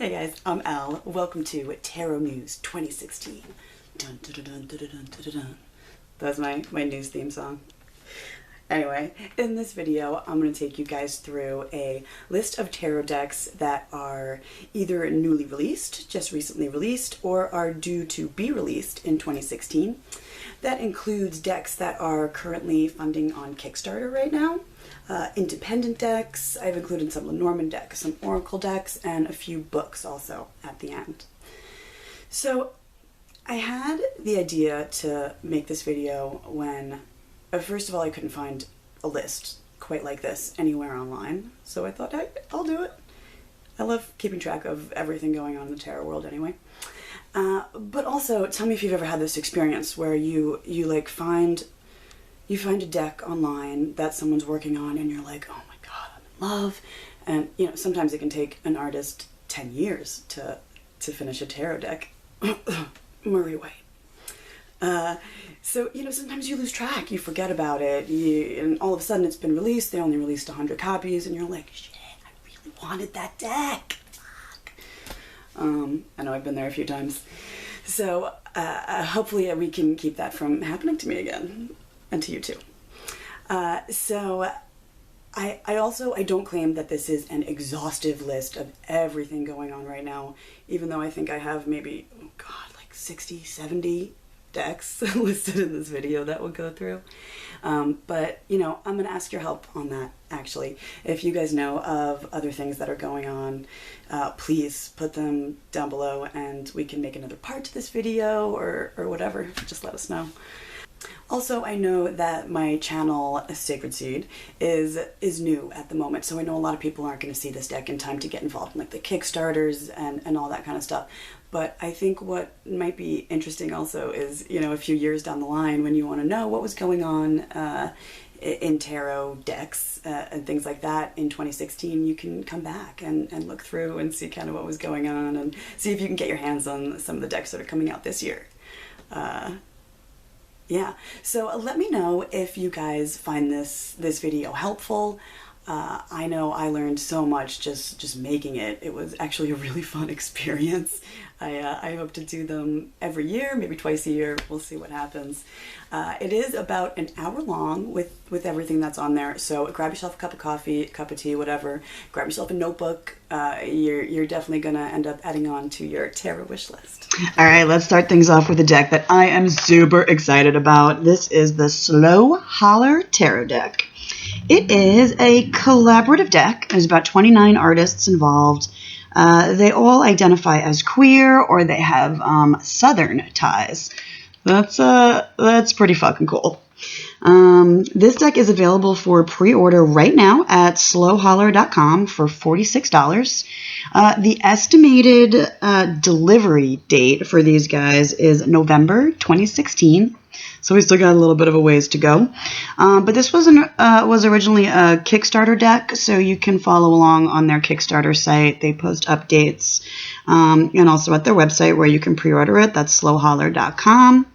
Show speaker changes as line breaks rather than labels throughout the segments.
Hey guys, I'm Al. Welcome to Tarot News 2016. Dun, dun, dun, dun, dun, dun, dun, dun. That's my news theme song. Anyway, in this video, I'm going to take you guys through a list of tarot decks that are either newly released, just recently released, or are due to be released in 2016. That includes decks that are currently funding on Kickstarter right now. Independent decks, I've included some Lenormand decks, some Oracle decks, and a few books also at the end. So I had the idea to make this video when, first of all, I couldn't find a list quite like this anywhere online, so I thought, hey, I'll do it. I love keeping track of everything going on in the tarot world anyway. But also, tell me if you've ever had this experience where you find a deck online that someone's working on and you're like, oh my god, I'm in love. And sometimes it can take an artist 10 years to finish a tarot deck. Murray White. So sometimes you lose track, you forget about it, and all of a sudden it's been released, they only released 100 copies, and you're like, shit, I really wanted that deck. Fuck. I know I've been there a few times. So hopefully we can keep that from happening to me again. And to you too. So I don't claim that this is an exhaustive list of everything going on right now, even though I think I have maybe, oh god, like 60, 70 decks listed in this video that we'll go through. But I'm going to ask your help on that, actually. If you guys know of other things that are going on, please put them down below and we can make another part to this video or whatever. Just let us know. Also, I know that my channel, Sacred Seed, is new at the moment, so I know a lot of people aren't going to see this deck in time to get involved in like the Kickstarters and all that kind of stuff. But I think what might be interesting also is, a few years down the line when you want to know what was going on in tarot decks and things like that in 2016, you can come back and look through and see kind of what was going on and see if you can get your hands on some of the decks that are coming out this year. Yeah, so let me know if you guys find this video helpful. I know I learned so much just making it. It was actually a really fun experience. I hope to do them every year, maybe twice a year. We'll see what happens. It is about an hour long with everything that's on there. So grab yourself a cup of coffee, a cup of tea, whatever. Grab yourself a notebook. You're definitely going to end up adding on to your tarot wish list. All right, let's start things off with a deck that I am super excited about. This is the Slow Holler Tarot deck. It is a collaborative deck. There's about 29 artists involved. They all identify as queer or they have Southern ties. That's pretty fucking cool. This deck is available for pre-order right now at slowholler.com for $46. The estimated delivery date for these guys is November 2016. So we still got a little bit of a ways to go. But this was originally a Kickstarter deck, so you can follow along on their Kickstarter site. They post updates, and also at their website where you can pre-order it. That's slowholler.com.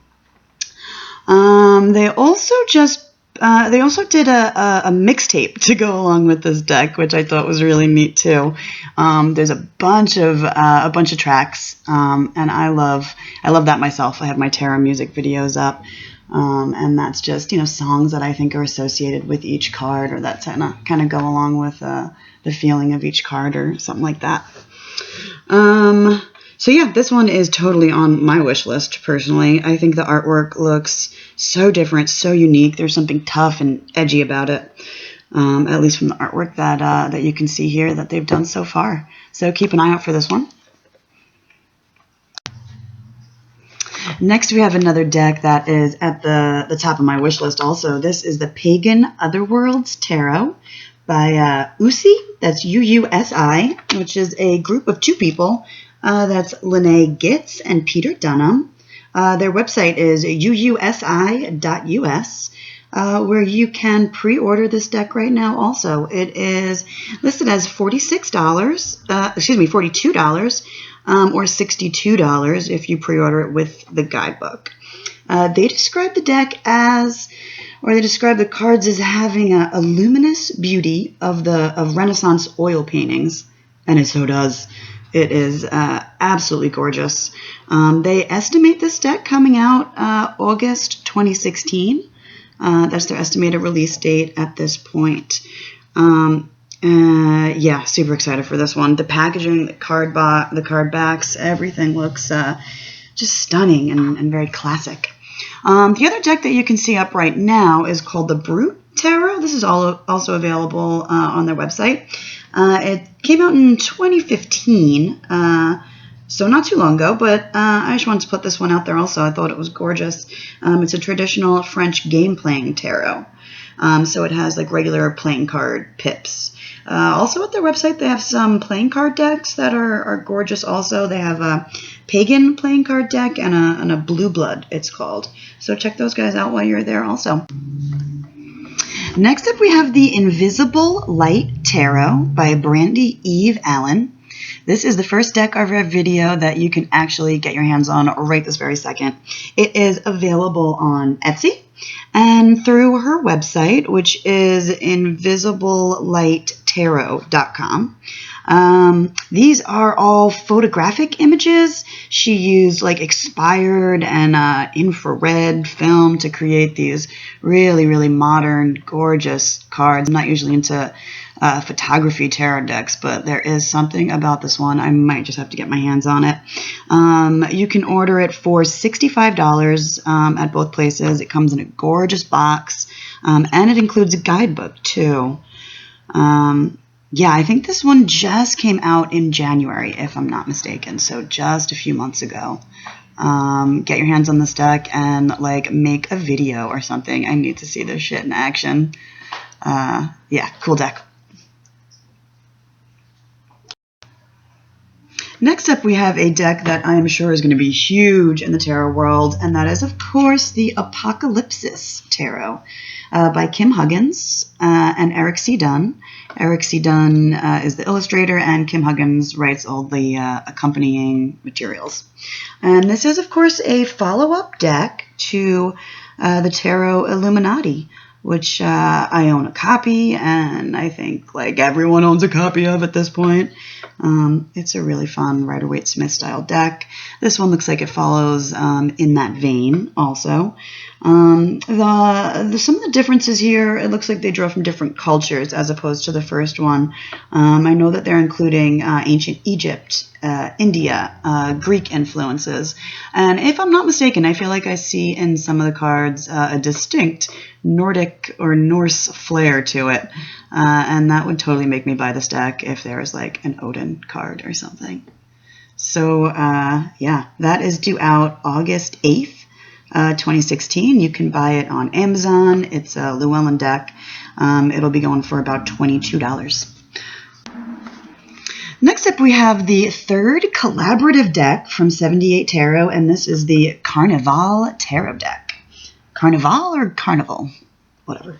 They also did a mixtape to go along with this deck, which I thought was really neat too. There's a bunch of tracks, and I love that myself. I have my tarot music videos up, and that's just songs that I think are associated with each card, or that kind of go along with the feeling of each card, or something like that. So yeah, this one is totally on my wish list, personally. I think the artwork looks so different, so unique. There's something tough and edgy about it, at least from the artwork that you can see here that they've done so far. So keep an eye out for this one. Next, we have another deck that is at the top of my wish list also. This is the Pagan Otherworlds Tarot by Usi. That's U-U-S-I, which is a group of two people. That's Lene Gitz and Peter Dunham. Their website is uusi.us, where you can pre-order this deck right now also. It is listed as $42, or $62 if you pre-order it with the guidebook. They describe the deck as, or they describe the cards as having a luminous beauty of Renaissance oil paintings, and it so does. It is absolutely gorgeous. They estimate this deck coming out August 2016. That's their estimated release date at this point. Yeah, super excited for this one. The packaging, the card backs, everything looks just stunning and very classic. The other deck that you can see up right now is called the Brute Tarot. This is also available on their website. It came out in 2015, so not too long ago, but I just wanted to put this one out there also. I thought it was gorgeous. It's a traditional French game-playing tarot. So it has like regular playing card pips. Also at their website, they have some playing card decks that are gorgeous also. They have a pagan playing card deck and a blue blood, it's called. So check those guys out while you're there also. Next up, we have the Invisible Light Tarot by Brandy Eve Allen. This is the first deck of our video that you can actually get your hands on right this very second. It is available on Etsy and through her website, which is invisiblelighttarot.com. These are all photographic images. She used like expired and infrared film to create these really, really modern, gorgeous cards. I'm not usually into photography tarot decks, but there is something about this one. I might just have to get my hands on it. You can order it for $65 at both places. It comes in a gorgeous box, and it includes a guidebook too. Yeah, I think this one just came out in January, if I'm not mistaken, so just a few months ago. Get your hands on this deck and like make a video or something. I need to see this shit in action. Yeah, cool deck. Next up, we have a deck that I am sure is going to be huge in the tarot world, and that is, of course, the Apocalypsis Tarot by Kim Huggins and Eric C. Dunn. Eric C. Dunn is the illustrator, and Kim Huggins writes all the accompanying materials. And this is, of course, a follow-up deck to the Tarot Illuminati, which I own a copy, and I think like everyone owns a copy of at this point. It's a really fun Rider-Waite-Smith style deck. This one looks like it follows in that vein also. Some of the differences here, it looks like they draw from different cultures as opposed to the first one. I know that they're including ancient Egypt, India, Greek influences. And if I'm not mistaken, I feel like I see in some of the cards a distinct Nordic or Norse flair to it. And that would totally make me buy this deck if there was like an Odin card or something. So yeah, that is due out August 8th. 2016. You can buy it on Amazon. It's a Llewellyn deck. It'll be going for about $22. Next up, we have the third collaborative deck from 78 Tarot, and this is the Carnival Tarot deck. Carnival or Carnival? Whatever.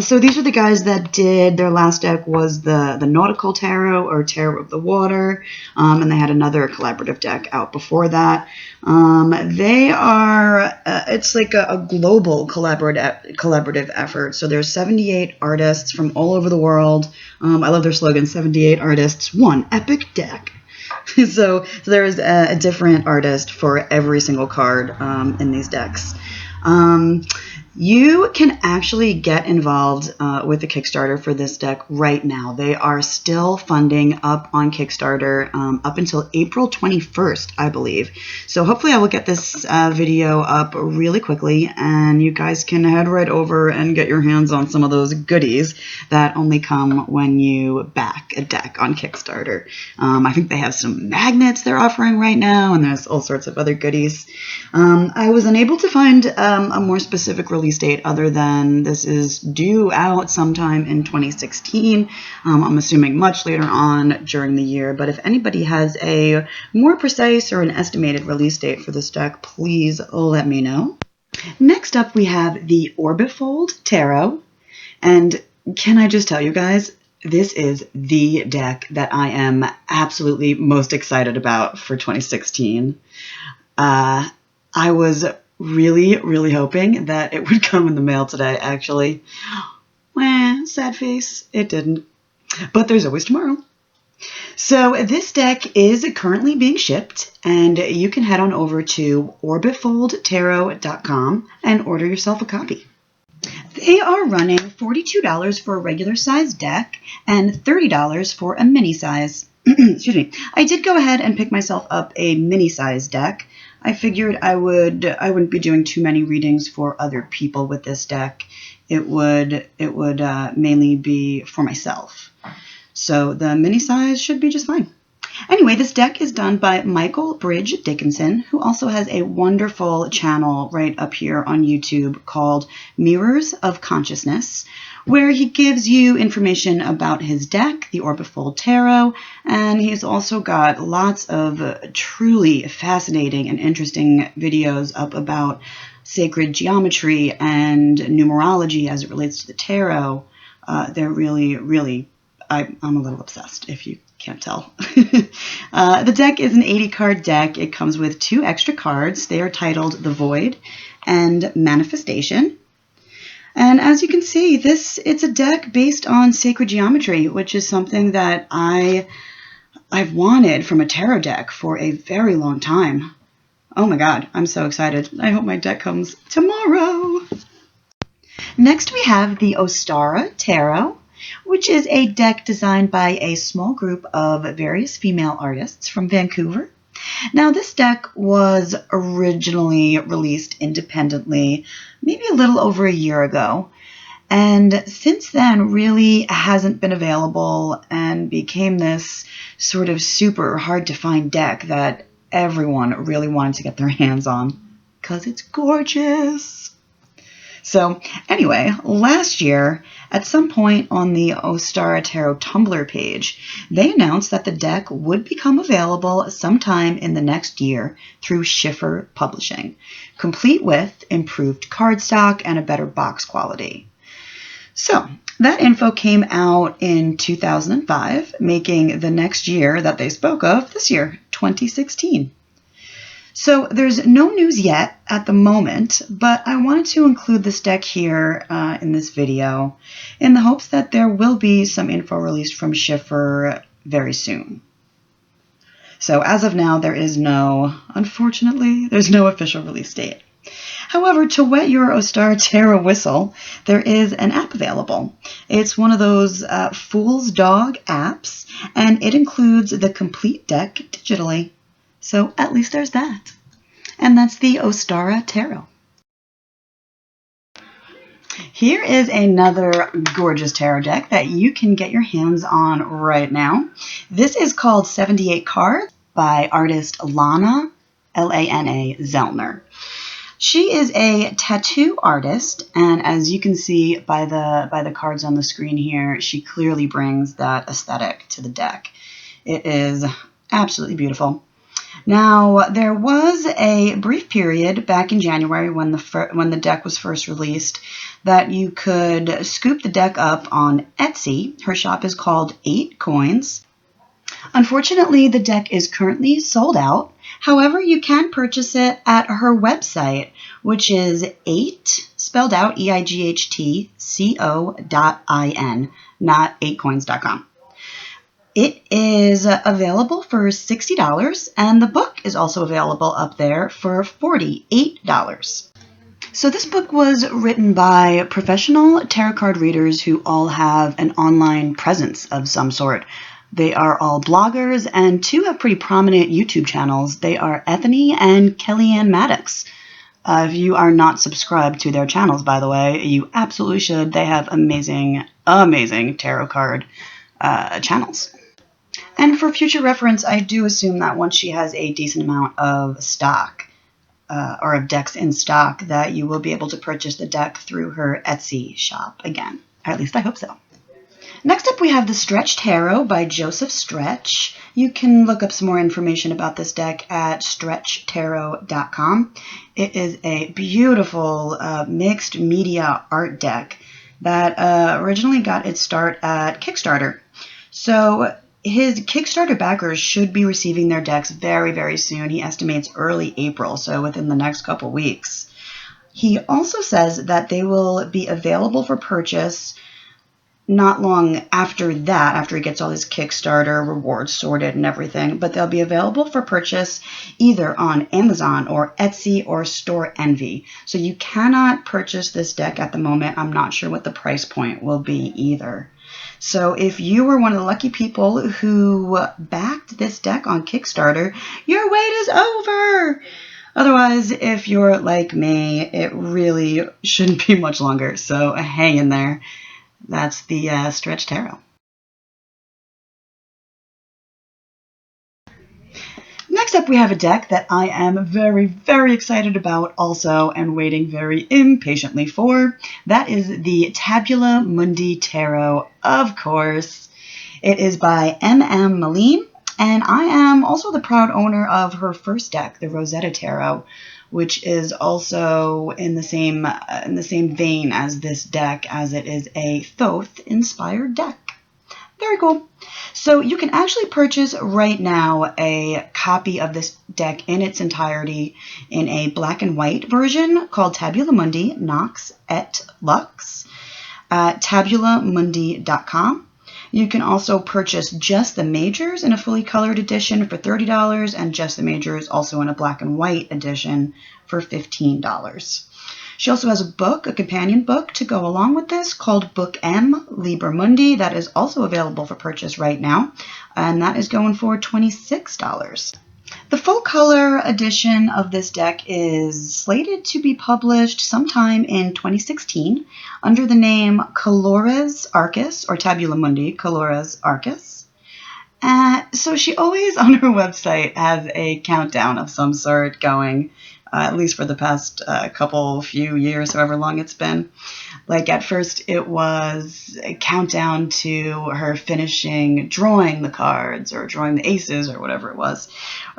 So these are the guys that did, their last deck was the Nautical Tarot or Tarot of the Water, and they had another collaborative deck out before that. They are, it's like a global collaborative effort. So there's 78 artists from all over the world. I love their slogan, 78 artists, one epic deck. So there's a different artist for every single card in these decks. You can actually get involved with the Kickstarter for this deck right now. They are still funding up on Kickstarter up until April 21st, I believe. So hopefully I will get this video up really quickly, and you guys can head right over and get your hands on some of those goodies that only come when you back a deck on Kickstarter. I think they have some magnets they're offering right now, and there's all sorts of other goodies. I was unable to find a more specific release date other than this is due out sometime in 2016. I'm assuming much later on during the year, but if anybody has a more precise or an estimated release date for this deck, please let me know. Next up, we have the Orbifold Tarot, and can I just tell you guys, this is the deck that I am absolutely most excited about for 2016. I was really hoping that it would come in the mail today, actually. Sad face, it didn't. But there's always tomorrow. So this deck is currently being shipped, and you can head on over to orbitfoldtarot.com and order yourself a copy. They are running $42 for a regular size deck and $30 for a mini size. Excuse me. I did go ahead and pick myself up a mini size deck. I figured I wouldn't be doing too many readings for other people with this deck. It would mainly be for myself. So the mini size should be just fine. Anyway, this deck is done by Michael Bridge Dickinson, who also has a wonderful channel right up here on YouTube called Mirrors of Consciousness, where he gives you information about his deck, the Orbifold Tarot, and he's also got lots of truly fascinating and interesting videos up about sacred geometry and numerology as it relates to the tarot. They're really, I'm a little obsessed, if you can't tell. The deck is an 80-card deck. It comes with 2 extra cards. They are titled The Void and Manifestation. And as you can see, it's a deck based on sacred geometry, which is something that I've wanted from a tarot deck for a very long time. Oh my god, I'm so excited. I hope my deck comes tomorrow. Next we have the Ostara Tarot, which is a deck designed by a small group of various female artists from Vancouver. Now, this deck was originally released independently maybe a little over a year ago, and since then really hasn't been available and became this sort of super hard to find deck that everyone really wanted to get their hands on because it's gorgeous. So anyway, last year, at some point on the Ostara Tarot Tumblr page, they announced that the deck would become available sometime in the next year through Schiffer Publishing, complete with improved cardstock and a better box quality. So that info came out in 2005, making the next year that they spoke of this year, 2016. So there's no news yet at the moment, but I wanted to include this deck here in this video in the hopes that there will be some info released from Schiffer very soon. So as of now, unfortunately, there's no official release date. However, to wet your Ostara Tarot whistle, there is an app available. It's one of those Fool's Dog apps, and it includes the complete deck digitally. So at least there's that. And that's the Ostara Tarot. Here is another gorgeous tarot deck that you can get your hands on right now. This is called 78 Cards by artist Lana, L-A-N-A, Zellner. She is a tattoo artist, and as you can see by the cards on the screen here, she clearly brings that aesthetic to the deck. It is absolutely beautiful. Now, there was a brief period back in January when the deck was first released that you could scoop the deck up on Etsy. Her shop is called 8 Coins. Unfortunately, the deck is currently sold out. However, you can purchase it at her website, which is 8, spelled out EIGHTCO.IN, not 8coins.com. It is available for $60, and the book is also available up there for $48. So this book was written by professional tarot card readers who all have an online presence of some sort. They are all bloggers, and 2 have pretty prominent YouTube channels. They are Ethany and Kellyanne Maddox. If you are not subscribed to their channels, by the way, you absolutely should. They have amazing tarot card channels. And for future reference, I do assume that once she has a decent amount of stock, or of decks in stock, that you will be able to purchase the deck through her Etsy shop again. Or at least I hope so. Next up we have the Stretch Tarot by Joseph Stretch. You can look up some more information about this deck at stretchtarot.com. It is a beautiful mixed media art deck that originally got its start at Kickstarter. So his Kickstarter backers should be receiving their decks very, very soon. He estimates early April, so within the next couple weeks. He also says that they will be available for purchase not long after that, after he gets all his Kickstarter rewards sorted and everything, but they'll be available for purchase either on Amazon or Etsy or Store Envy. So you cannot purchase this deck at the moment. I'm not sure what the price point will be either. So if you were one of the lucky people who backed this deck on Kickstarter, your wait is over. Otherwise, if you're like me, it really shouldn't be much longer. So hang in there. That's the Stretch Tarot. Next up, we have a deck that I am very, very excited about also and waiting very impatiently for. That is the Tabula Mundi Tarot, of course. It is by M.M. Malene, and I am also the proud owner of her first deck, the Rosetta Tarot, which is also in the same vein as this deck, as it is a Thoth-inspired deck. Very cool. So you can actually purchase right now a copy of this deck in its entirety in a black and white version called Tabula Mundi Nox et Lux at tabulamundi.com. You can also purchase just the majors in a fully colored edition for $30 and just the majors also in a black and white edition for $15. She also has a book, a companion book to go along with this called Book M, Liber Mundi, that is also available for purchase right now, and that is going for $26. The full color edition of this deck is slated to be published sometime in 2016 under the name Colores Arcus, or Tabula Mundi, Colores Arcus. So she always on her website has a countdown of some sort going, at least for the past few years, however long it's been. Like at first it was a countdown to her finishing drawing the cards or drawing the aces or whatever it was.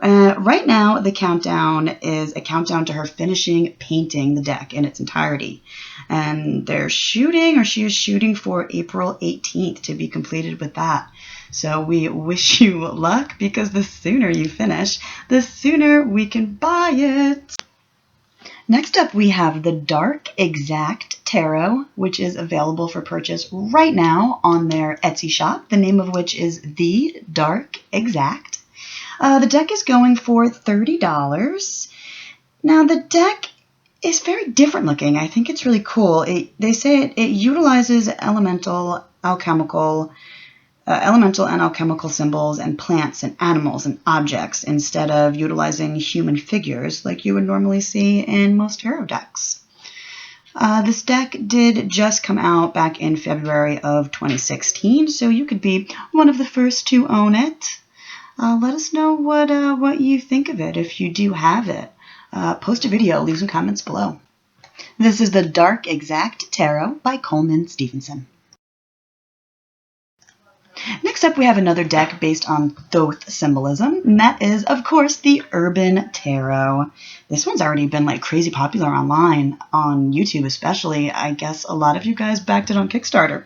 Right now the countdown is a countdown to her finishing painting the deck in its entirety. And she is shooting for April 18th to be completed with that. So we wish you luck, because the sooner you finish, the sooner we can buy it. Next up, we have the Dark Exact Tarot, which is available for purchase right now on their Etsy shop, the name of which is The Dark Exact. The deck is going for $30. Now, the deck is very different looking. I think it's really cool. They say it utilizes elemental and alchemical symbols and plants and animals and objects instead of utilizing human figures like you would normally see in most tarot decks. This deck did just come out back in February of 2016, so you could be one of the first to own it. Let us know what you think of it if you do have it. Post a video, leave some comments below. This is the Dark Exact Tarot by Coleman Stevenson. Next up, we have another deck based on Thoth symbolism, and that is, of course, the Urban Tarot. This one's already been like crazy popular online, on YouTube especially. I guess a lot of you guys backed it on Kickstarter.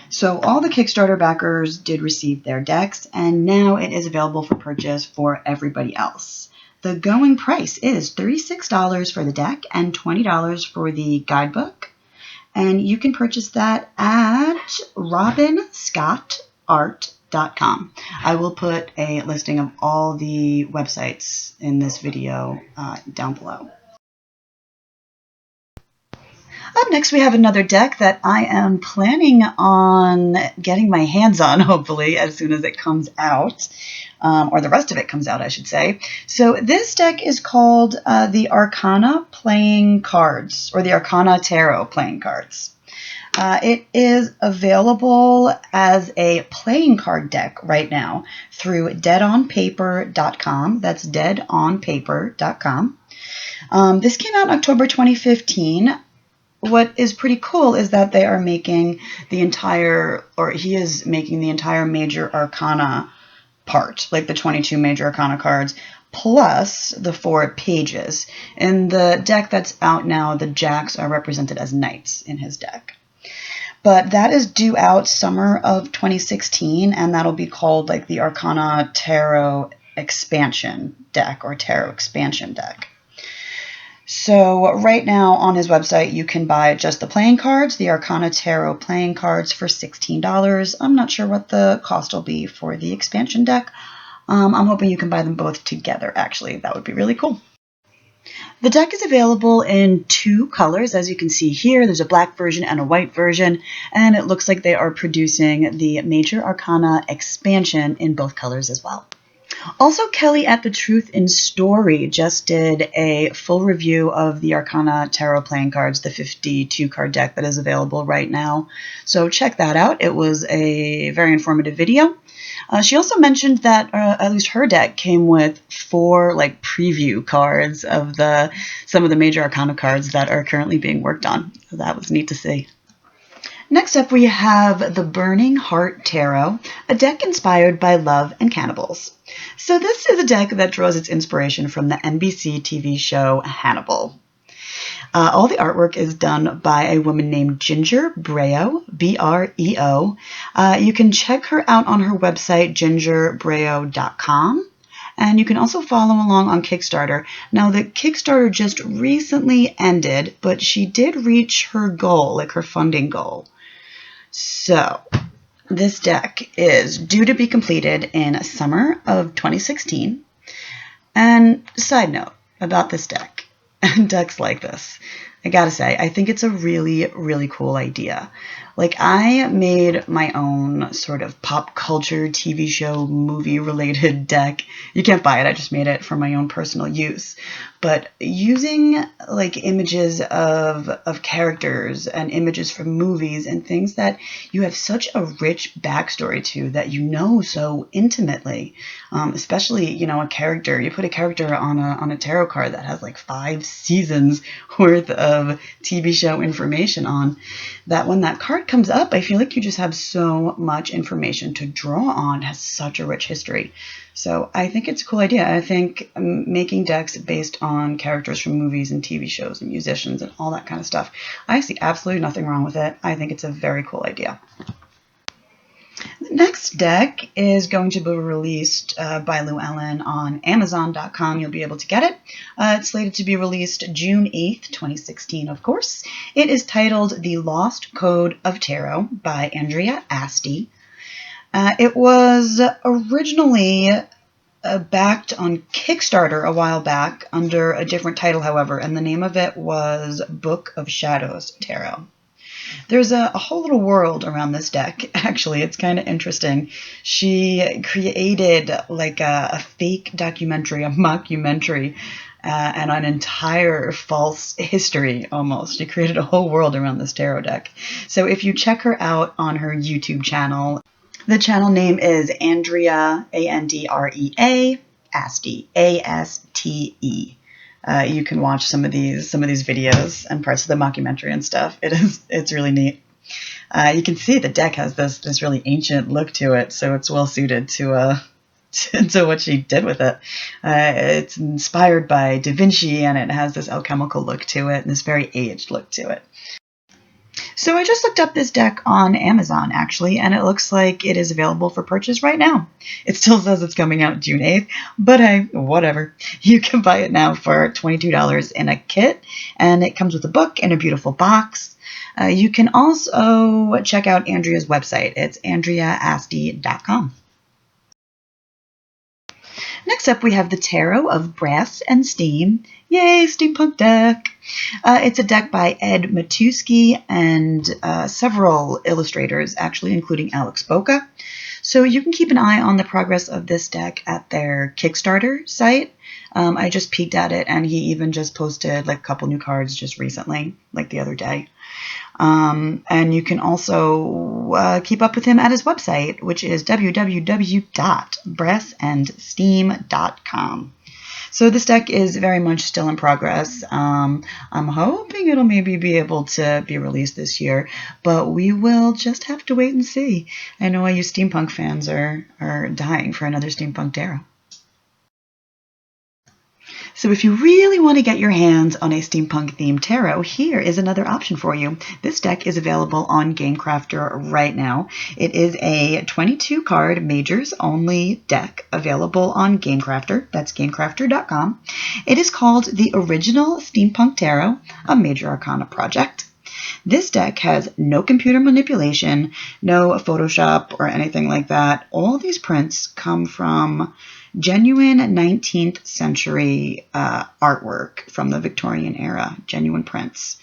So all the Kickstarter backers did receive their decks, and now it is available for purchase for everybody else. The going price is $36 for the deck and $20 for the guidebook. And you can purchase that at robinscottart.com. I will put a listing of all the websites in this video down below. Up next, we have another deck that I am planning on getting my hands on, hopefully, as soon as it comes out. Or the rest of it comes out, I should say. So this deck is called the Arcana Playing Cards, or the Arcana Tarot Playing Cards. It is available as a playing card deck right now through deadonpaper.com. That's deadonpaper.com. This came out in October 2015. What is pretty cool is that they are making he is making the entire major arcana part, like the 22 major arcana cards, plus the 4 pages. In the deck that's out now, the jacks are represented as knights in his deck. But that is due out summer of 2016, and that'll be called like the Arcana Tarot Expansion deck or Tarot Expansion deck. So right now on his website, you can buy just the playing cards, the Arcana Tarot playing cards for $16. I'm not sure what the cost will be for the expansion deck. I'm hoping you can buy them both together, actually. That would be really cool. The deck is available in 2 colors, as you can see here. There's a black version and a white version, and it looks like they are producing the Major Arcana expansion in both colors as well. Also, Kelly at The Truth in Story just did a full review of the Arcana Tarot playing cards, the 52 card deck that is available right now. So check that out. It was a very informative video. She also mentioned that at least her deck came with 4 like preview cards of some of the Major Arcana cards that are currently being worked on. So that was neat to see. Next up, we have the Burning Heart Tarot, a deck inspired by love and cannibals. So this is a deck that draws its inspiration from the NBC TV show Hannibal. All the artwork is done by a woman named Ginger Breo, B-R-E-O. You can check her out on her website, gingerbreo.com. And you can also follow along on Kickstarter. Now, the Kickstarter just recently ended, but she did reach her goal, like her funding goal. So, this deck is due to be completed in summer of 2016. And side note about this deck and decks like this, I gotta say, I think it's a really, really cool idea. Like, I made my own sort of pop culture TV show movie related deck. You can't buy it, I just made it for my own personal use. But using like images of characters and images from movies and things that you have such a rich backstory to that you know so intimately, especially, you know, a character, you put a character on a tarot card that has like 5 seasons worth of TV show information on, that when that card comes up, I feel like you just have so much information to draw on. It has such a rich history. So I think it's a cool idea. I think making decks based on characters from movies and TV shows and musicians and all that kind of stuff, I see absolutely nothing wrong with it. I think it's a very cool idea. The next deck is going to be released by Llewellyn on Amazon.com. You'll be able to get it. It's slated to be released June 8th, 2016, of course. It is titled The Lost Code of Tarot by Andrea Asti. It was originally backed on Kickstarter a while back under a different title, however, and the name of it was Book of Shadows Tarot. There's a whole little world around this deck, actually. It's kind of interesting. She created like a fake documentary, a mockumentary, and an entire false history almost. She created a whole world around this tarot deck. So if you check her out on her YouTube channel, the channel name is Andrea, A-N-D-R-E-A, Asti, A-S-T-E. You can watch some of these videos and parts of the mockumentary and stuff. It's really neat. You can see the deck has this really ancient look to it, so it's well suited to what she did with it. It's inspired by Da Vinci, and it has this alchemical look to it and this very aged look to it. So I just looked up this deck on Amazon, actually, and it looks like it is available for purchase right now. It still says it's coming out June 8th, but hey, whatever. You can buy it now for $22 in a kit, and it comes with a book and a beautiful box. You can also check out Andrea's website. It's andreaasti.com. Next up, we have the Tarot of Brass and Steam. Yay, steampunk deck! It's a deck by Ed Matusky and several illustrators, actually, including Alex Boca. So you can keep an eye on the progress of this deck at their Kickstarter site. I just peeked at it, and he even just posted like a couple new cards just recently, like the other day. And you can also keep up with him at his website, which is www.brassandsteam.com. So this deck is very much still in progress. I'm hoping it'll maybe be able to be released this year, but we will just have to wait and see. I know all you steampunk fans are dying for another steampunk tarot. So if you really want to get your hands on a steampunk themed tarot, here is another option for you. This deck is available on GameCrafter right now. It is a 22 card majors only deck available on GameCrafter. That's gamecrafter.com. It is called the Original Steampunk Tarot, a Major Arcana project. This deck has no computer manipulation, no Photoshop or anything like that. All these prints come from genuine 19th century artwork from the Victorian era, genuine prints.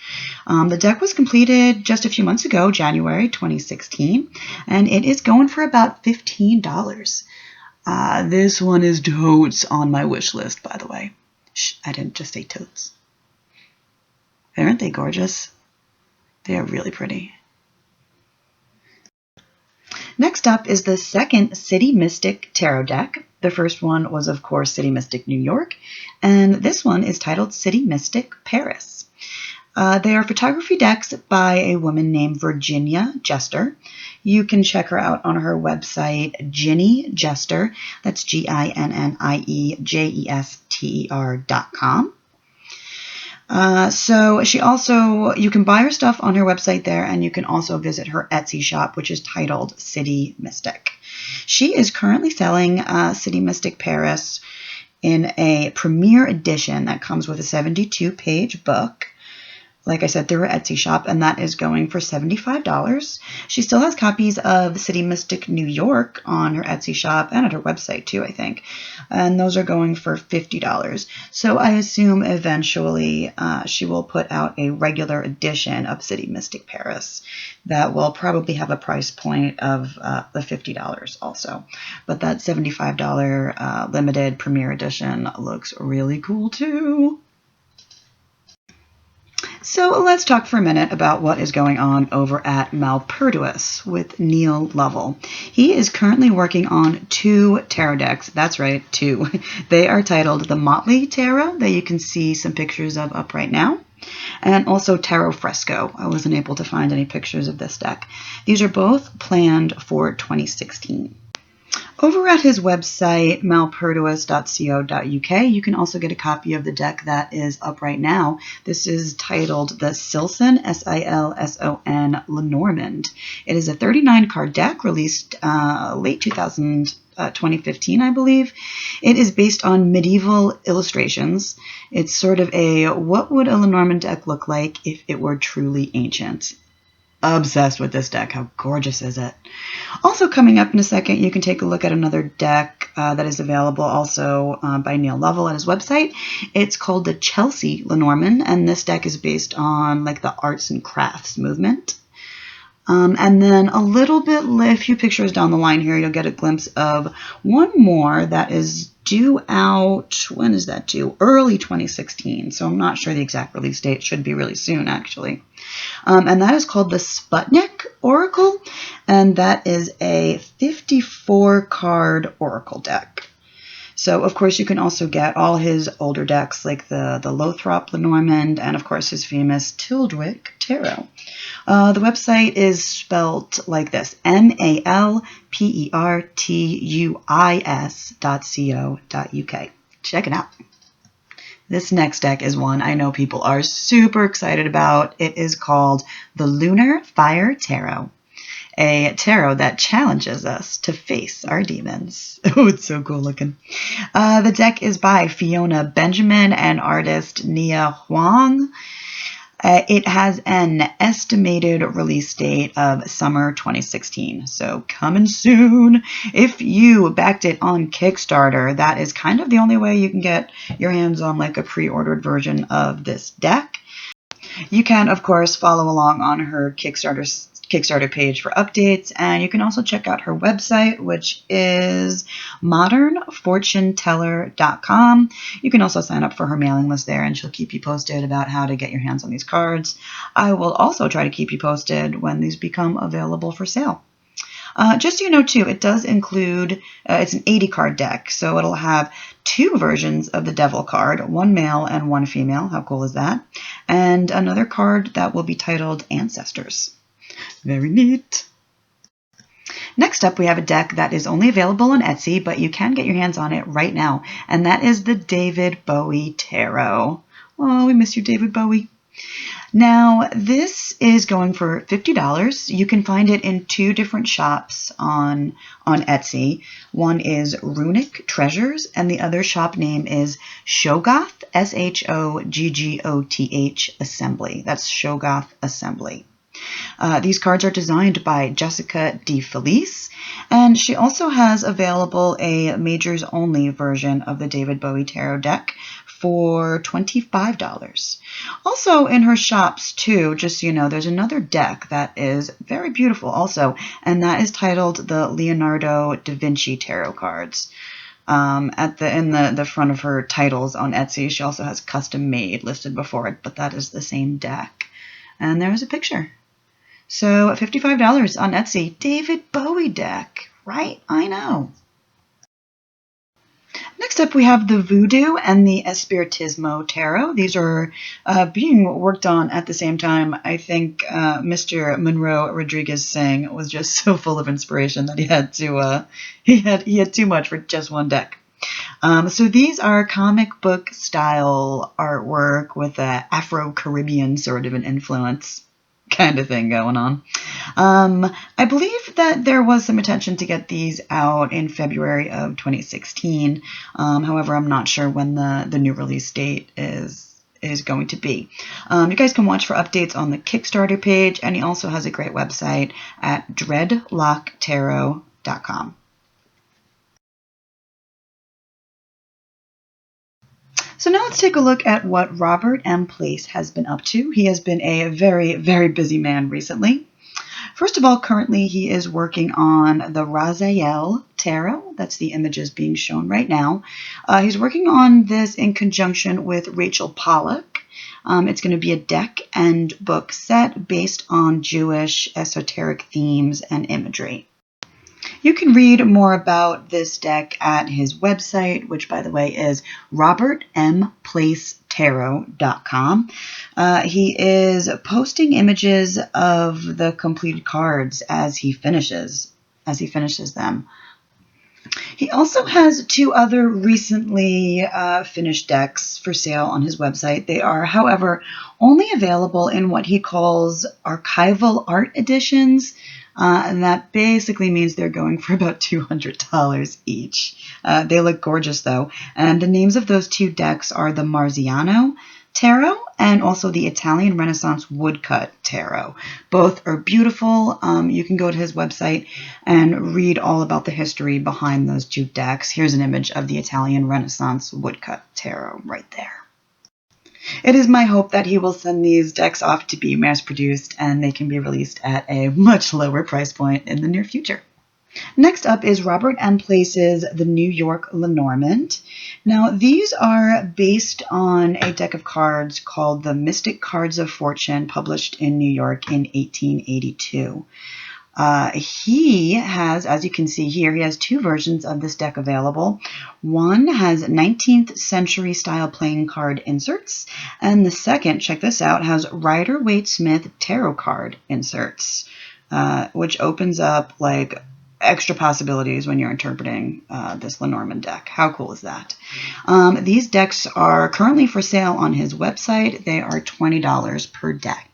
The deck was completed just a few months ago, January 2016, and it is going for about $15. This one is totes on my wish list, by the way. Shh, I didn't just say totes. Aren't they gorgeous? They are really pretty. Next up is the second City Mystic Tarot deck. The first one was, of course, City Mystic New York, and this one is titled City Mystic Paris. They are photography decks by a woman named Virginia Jester. You can check her out on her website, Ginnie Jester. That's GINNIEJESTER.com. So you can buy her stuff on her website there, and you can also visit her Etsy shop, which is titled City Mystic. She is currently selling City Mystic Paris in a premiere edition that comes with a 72-page book, like I said, through her Etsy shop, and that is going for $75. She still has copies of City Mystic New York on her Etsy shop and at her website too, I think, and those are going for $50. So I assume eventually she will put out a regular edition of City Mystic Paris that will probably have a price point of the $50 also. But that $75 limited premiere edition looks really cool too. So let's talk for a minute about what is going on over at Malpertuis with Neil Lovell. He is currently working on 2 tarot decks. That's right, 2. They are titled the Motley Tarot, that you can see some pictures of up right now, and also Tarot Fresco. I wasn't able to find any pictures of this deck. These are both planned for 2016. Over at his website, malpertuis.co.uk, you can also get a copy of the deck that is up right now. This is titled the Silson, S-I-L-S-O-N, Lenormand. It is a 39-card deck released late 2015, I believe. It is based on medieval illustrations. It's sort of a, what would a Lenormand deck look like if it were truly ancient? Obsessed with this deck. How gorgeous is it? Also coming up in a second, you can take a look at another deck that is available also by Neil Lovell at his website. It's called the Chelsea Lenormand, and this deck is based on like the arts and crafts movement. And then a few pictures down the line here, you'll get a glimpse of one more that is due out, when is that due? Early 2016, so I'm not sure the exact release date. Should be really soon, actually. And that is called the Sputnik Oracle, and that is a 54-card Oracle deck. So, of course, you can also get all his older decks, like the Lothrop Lenormand, and, of course, his famous Tildwick Tarot. The website is spelled like this, malpertuis.co.uk. Check it out. This next deck is one I know people are super excited about. It is called the Lunar Fire Tarot, a tarot that challenges us to face our demons. Oh, it's so cool looking. The deck is by Fiona Benjamin and artist Nia Huang. It has an estimated release date of summer 2016, so coming soon. If you backed it on Kickstarter, that is kind of the only way you can get your hands on like a pre-ordered version of this deck. You can, of course, follow along on her Kickstarter page for updates, and you can also check out her website, which is modernfortuneteller.com. You can also sign up for her mailing list there, and she'll keep you posted about how to get your hands on these cards. I will also try to keep you posted when these become available for sale. Just so you know, too, it does include, it's an 80-card deck, so it'll have 2 versions of the Devil card, one male and one female. How cool is that? And another card that will be titled Ancestors. Very neat. Next up, we have a deck that is only available on Etsy, but you can get your hands on it right now, and that is the David Bowie Tarot. Oh, we miss you, David Bowie. Now, this is going for $50. You can find it in two different shops on Etsy. One is Runic Treasures, and the other shop name is Shoggoth, Shoggoth Assembly. That's Shoggoth Assembly. These cards are designed by Jessica DeFelice, and she also has available a Majors Only version of the David Bowie Tarot deck for $25. Also in her shops too, just so you know, there's another deck that is very beautiful also, and that is titled the Leonardo da Vinci Tarot cards. In the front of her titles on Etsy, she also has custom made listed before it, but that is the same deck. And there's a picture. So $55 on Etsy, David Bowie deck, right? I know. Next up, we have the Voodoo and the Espiritismo Tarot. These are being worked on at the same time. I think Mr. Monroe Rodriguez Singh was just so full of inspiration that he had too much for just one deck. So these are comic book style artwork with a Afro-Caribbean sort of an influence kind of thing going on. I believe that there was some attention to get these out in February of 2016. However, I'm not sure when the new release date is going to be. You guys can watch for updates on the Kickstarter page, and he also has a great website at dreadlocktarot.com. So now let's take a look at what Robert M. Place has been up to. He has been a very, very busy man recently. First of all, currently he is working on the Raziel Tarot. That's the images being shown right now. He's working on this in conjunction with Rachel Pollack. It's going to be a deck and book set based on Jewish esoteric themes and imagery. You can read more about this deck at his website, which, by the way, is robertmplacetarot.com. He is posting images of the completed cards as he finishes them. He also has two other recently finished decks for sale on his website. They are, however, only available in what he calls archival art editions. And that basically means they're going for about $200 each. They look gorgeous, though. And the names of those two decks are the Marziano Tarot and also the Italian Renaissance Woodcut Tarot. Both are beautiful. You can go to his website and read all about the history behind those two decks. Here's an image of the Italian Renaissance Woodcut Tarot right there. It is my hope that he will send these decks off to be mass-produced and they can be released at a much lower price point in the near future. Next up is Robert M. Place's The New York Lenormand. Now, these are based on a deck of cards called the Mystic Cards of Fortune, published in New York in 1882. He has, as you can see here, he has two versions of this deck available. One has 19th century style playing card inserts, and the second, check this out, has Rider-Waite-Smith tarot card inserts, which opens up like extra possibilities when you're interpreting this Lenormand deck. How cool is that? These decks are currently for sale on his website. They are $20 per deck.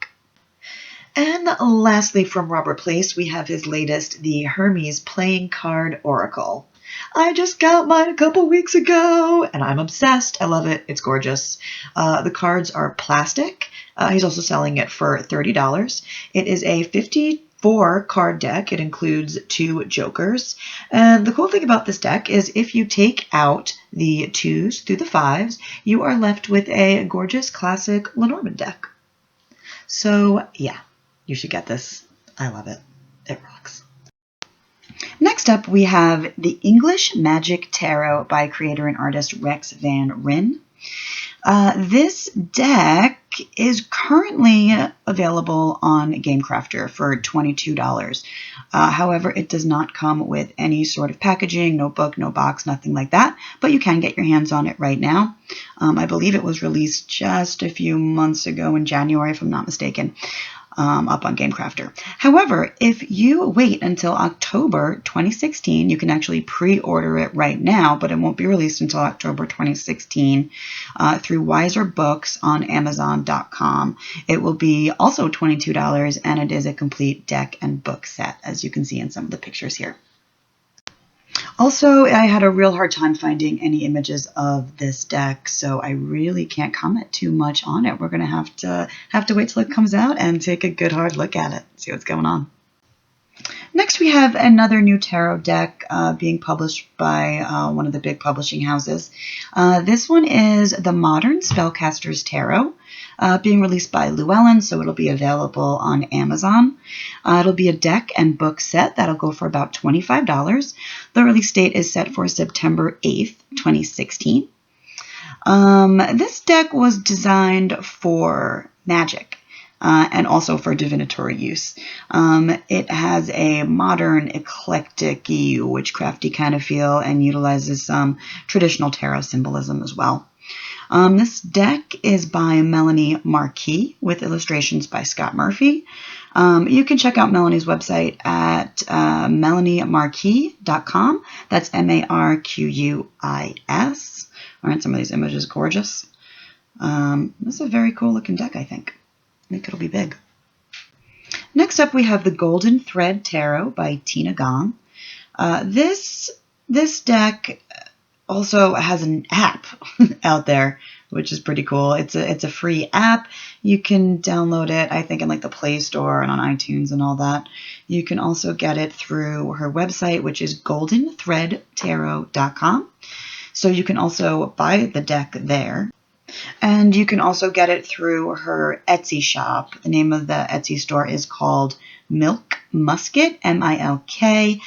And lastly, from Robert Place, we have his latest, the Hermes Playing Card Oracle. I just got mine a couple weeks ago, and I'm obsessed. I love it. It's gorgeous. The cards are plastic. He's also selling it for $30. It is a 54 card deck. It includes 2 jokers. And the cool thing about this deck is if you take out the 2s through the 5s, you are left with a gorgeous classic Lenormand deck. So, yeah. You should get this. I love it. It rocks. Next up, we have the English Magic Tarot by creator and artist Rex Van Ryn. This deck is currently available on GameCrafter for $22. However, it does not come with any sort of packaging, no book, no box, nothing like that, but you can get your hands on it right now. I believe it was released just a few months ago in January, if I'm not mistaken. up on GameCrafter. However, if you wait until October 2016, you can actually pre-order it right now, but it won't be released until October 2016 through Wiser Books on Amazon.com. It will be also $22, and it is a complete deck and book set, as you can see in some of the pictures here. Also, I had a real hard time finding any images of this deck, so I really can't comment too much on it. We're going to have to wait till it comes out and take a good hard look at it, see what's going on. Next, we have another new tarot deck being published by one of the big publishing houses. This one is the Modern Spellcaster's Tarot, being released by Llewellyn, so it'll be available on Amazon. It'll be a deck and book set that'll go for about $25. The release date is set for September 8th, 2016. This deck was designed for Magic. And also for divinatory use. It has a modern, eclectic-y, witchcrafty kind of feel and utilizes some traditional tarot symbolism as well. This deck is by Melanie Marquis with illustrations by Scott Murphy. You can check out Melanie's website at melaniemarquis.com. That's MARQUIS. Aren't some of these images gorgeous? This is a very cool looking deck, I think. I think it'll be big. Next up, we have the Golden Thread Tarot by Tina Gong. This deck also has an app out there, which is pretty cool. It's a free app. You can download it, I think, in like the Play Store and on iTunes and all that. You can also get it through her website, which is goldenthreadtarot.com. So you can also buy the deck there. And you can also get it through her Etsy shop. The name of the Etsy store is called Milk Musket, MILKMUSKET.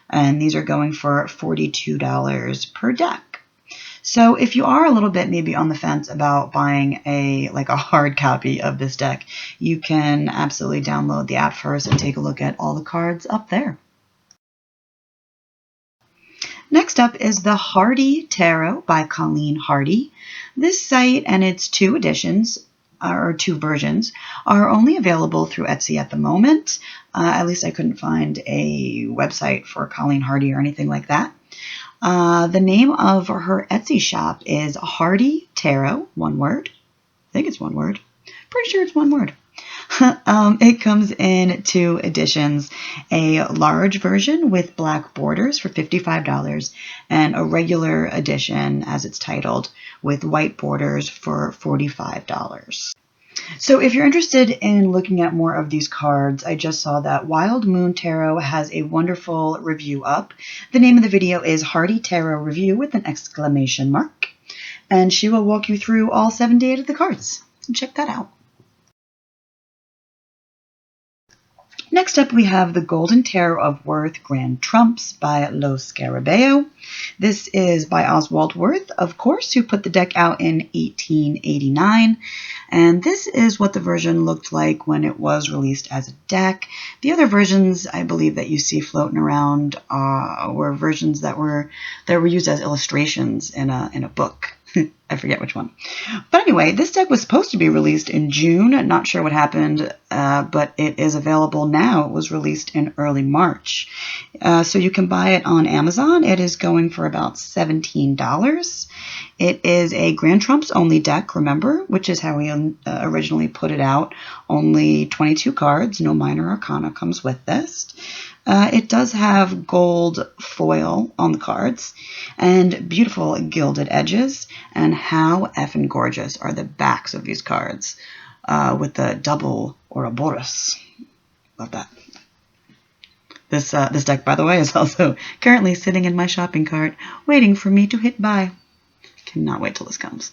And these are going for $42 per deck. So if you are a little bit maybe on the fence about buying a hard copy of this deck, you can absolutely download the app first and take a look at all the cards up there. Next up is the Hardy Tarot by Colleen Hardy. This site and its two editions, or two versions, are only available through Etsy at the moment. At least I couldn't find a website for Colleen Hardy or anything like that. The name of her Etsy shop is Hardy Tarot, one word. I think it's one word. Pretty sure it's one word. It comes in two editions, a large version with black borders for $55 and a regular edition, as it's titled, with white borders for $45. So if you're interested in looking at more of these cards, I just saw that Wild Moon Tarot has a wonderful review up. The name of the video is Hardy Tarot Review with an exclamation mark, and she will walk you through all 78 of the cards. So check that out. Next up, we have the Golden Tarot of Worth Grand Trumps by Lo Scarabeo. This is by Oswald Worth, of course, who put the deck out in 1889. And this is what the version looked like when it was released as a deck. The other versions, I believe, that you see floating around were versions that were used as illustrations in a book. I forget which one. But anyway, this deck was supposed to be released in June. Not sure what happened, but it is available now. It was released in early March. So you can buy it on Amazon. It is going for about $17. It is a Grand Trumps only deck, remember, which is how we originally put it out. Only 22 cards, no minor arcana comes with this. It does have gold foil on the cards and beautiful gilded edges. And how effing gorgeous are the backs of these cards with the double Ouroboros. Love that. This deck, by the way, is also currently sitting in my shopping cart, waiting for me to hit buy. Cannot wait till this comes.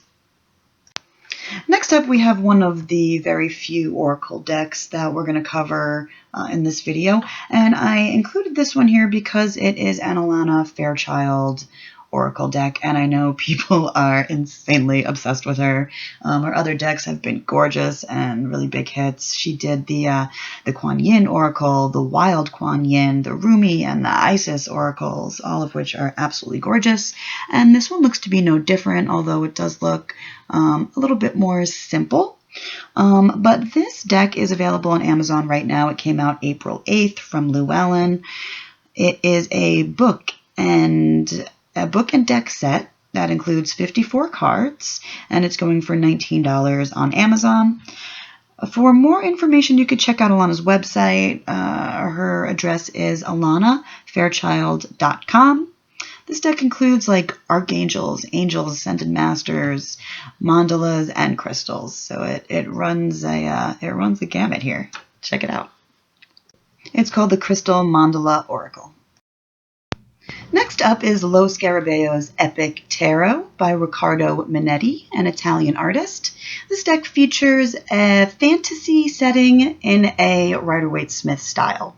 Next up, we have one of the very few Oracle decks that we're going to cover in this video. And I included this one here because it is an Alana Fairchild Oracle deck, and I know people are insanely obsessed with her. Her other decks have been gorgeous and really big hits. She did the Kuan Yin Oracle, the Wild Kuan Yin, the Rumi, and the Isis Oracles, all of which are absolutely gorgeous. And this one looks to be no different, although it does look a little bit more simple. But this deck is available on Amazon right now. It came out April 8th from Llewellyn. It is a book and deck set that includes 54 cards, and it's going for $19 on Amazon. For more information, you could check out Alana's website. Her address is alanafairchild.com. This deck includes like archangels, angels, ascended masters, mandalas, and crystals. So it runs a gamut here. Check it out. It's called the Crystal Mandala Oracle. Next up is Lo Scarabaeo's Epic Tarot by Riccardo Minetti, an Italian artist. This deck features a fantasy setting in a Rider-Waite-Smith style.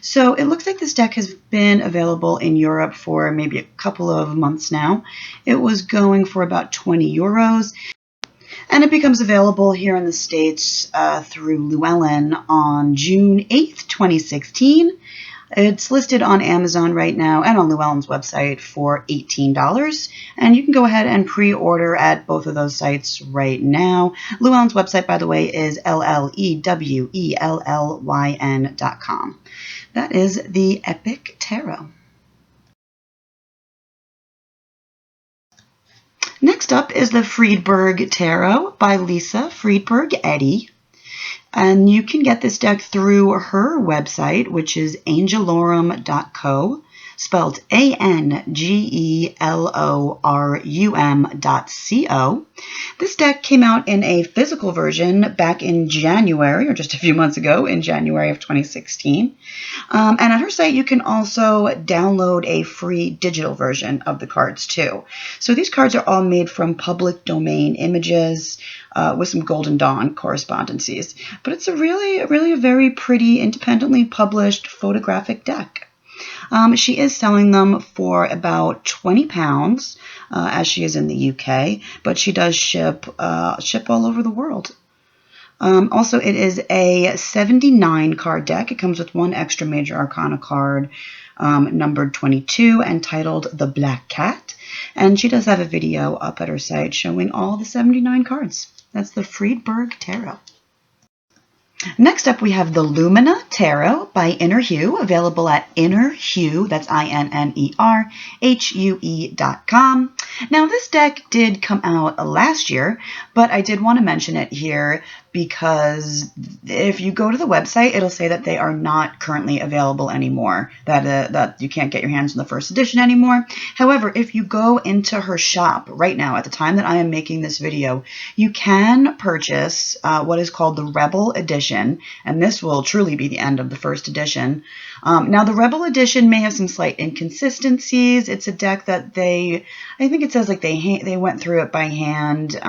So it looks like this deck has been available in Europe for maybe a couple of months now. It was going for about 20 euros. And it becomes available here in the States through Llewellyn on June 8th, 2016. It's listed on Amazon right now and on Llewellyn's website for $18. And you can go ahead and pre-order at both of those sites right now. Llewellyn's website, by the way, is llewellyn.com. That is the Epic Tarot. Next up is the Friedberg Tarot by Lisa Friedberg Eddy. And you can get this deck through her website, which is angelorum.co, spelled angelorum.co. This deck came out in a physical version back in January, or just a few months ago, in January of 2016. And at her site, you can also download a free digital version of the cards, too. So these cards are all made from public domain images with some Golden Dawn correspondences. But it's a really a very pretty, independently published photographic deck. She is selling them for about £20, as she is in the UK, but she does ship all over the world. Also, it is a 79 card deck. It comes with one extra major arcana card, numbered 22 and titled The Black Cat. And she does have a video up at her site showing all the 79 cards. That's the Friedberg Tarot. Next up, we have the Lumina Tarot by Inner Hue, available at InnerHue, that's INNERHUE.com. Now, this deck did come out last year, but I did want to mention it here because if you go to the website, it'll say that they are not currently available anymore, that you can't get your hands on the first edition anymore. However, if you go into her shop right now, at the time that I am making this video, you can purchase what is called the Rebel Edition, and this will truly be the end of the first edition. Now, the Rebel Edition may have some slight inconsistencies. It's a deck that I think it says like they went through it by hand.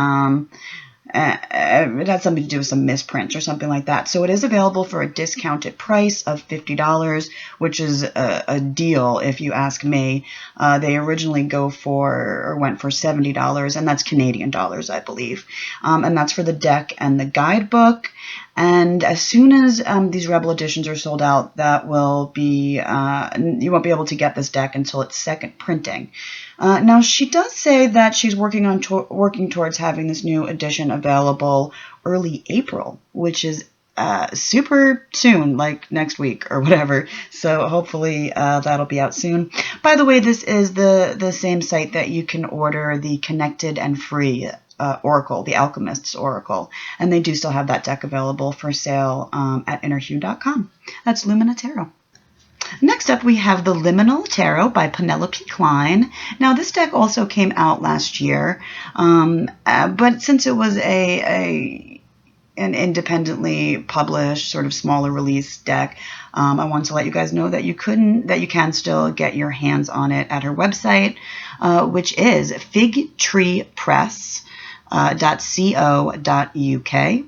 It had something to do with some misprints or something like that. So it is available for a discounted price of $50, which is a deal if you ask me. They originally went for $70, and that's Canadian dollars, I believe. And that's for the deck and the guidebook. And as soon as these Rebel editions are sold out, that will be you won't be able to get this deck until its second printing. Now, she does say that she's working towards having this new edition available early April, which is super soon, like next week or whatever. So hopefully that'll be out soon. By the way, this is the same site that you can order the Connected and Free Oracle, the Alchemist's Oracle, and they do still have that deck available for sale at InnerHue.com. That's Lumina Tarot. Next up, we have the Liminal Tarot by Penelope Klein. Now, this deck also came out last year, but since it was an independently published, sort of smaller release deck, I wanted to let you guys know that you can still get your hands on it at her website, which is figtreepress.co.uk.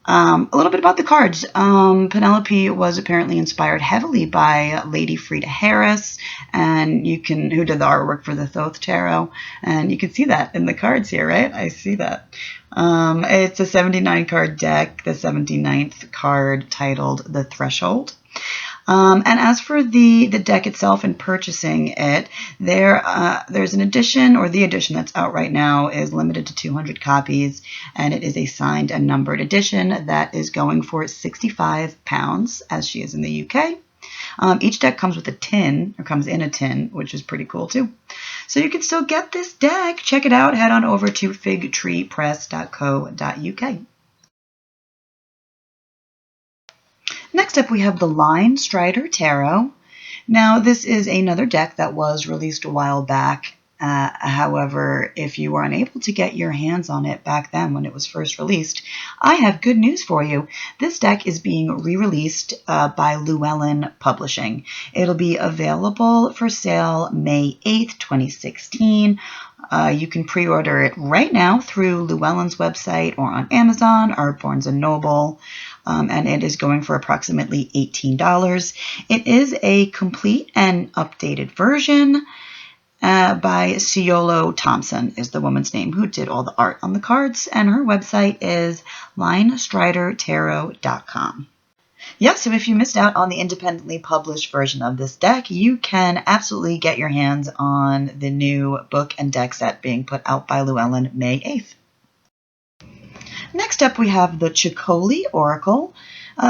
A little bit about the cards. Penelope was apparently inspired heavily by Lady Frida Harris, and who did the artwork for the Thoth Tarot, and you can see that in the cards here, right? I see that. It's a 79 card deck, the 79th card titled The Threshold. And as for the deck itself and purchasing it, there's an edition, or the edition that's out right now is limited to 200 copies, and it is a signed and numbered edition that is going for £65, as she is in the UK. Each deck comes with a tin, or comes in a tin, which is pretty cool too. So you can still get this deck. Check it out. Head on over to figtreepress.co.uk. Next up, we have the Line Strider Tarot. Now, this is another deck that was released a while back. However, if you were unable to get your hands on it back then when it was first released, I have good news for you. This deck is being re-released by Llewellyn Publishing. It'll be available for sale May 8th, 2016. You can pre-order it right now through Llewellyn's website or on Amazon or Barnes & Noble. And it is going for approximately $18. It is a complete and updated version by Ciolo Thompson is the woman's name who did all the art on the cards, and her website is linestridertarot.com. Yeah, so if you missed out on the independently published version of this deck, you can absolutely get your hands on the new book and deck set being put out by Llewellyn May 8th. Next up, we have the Chicoli Oracle.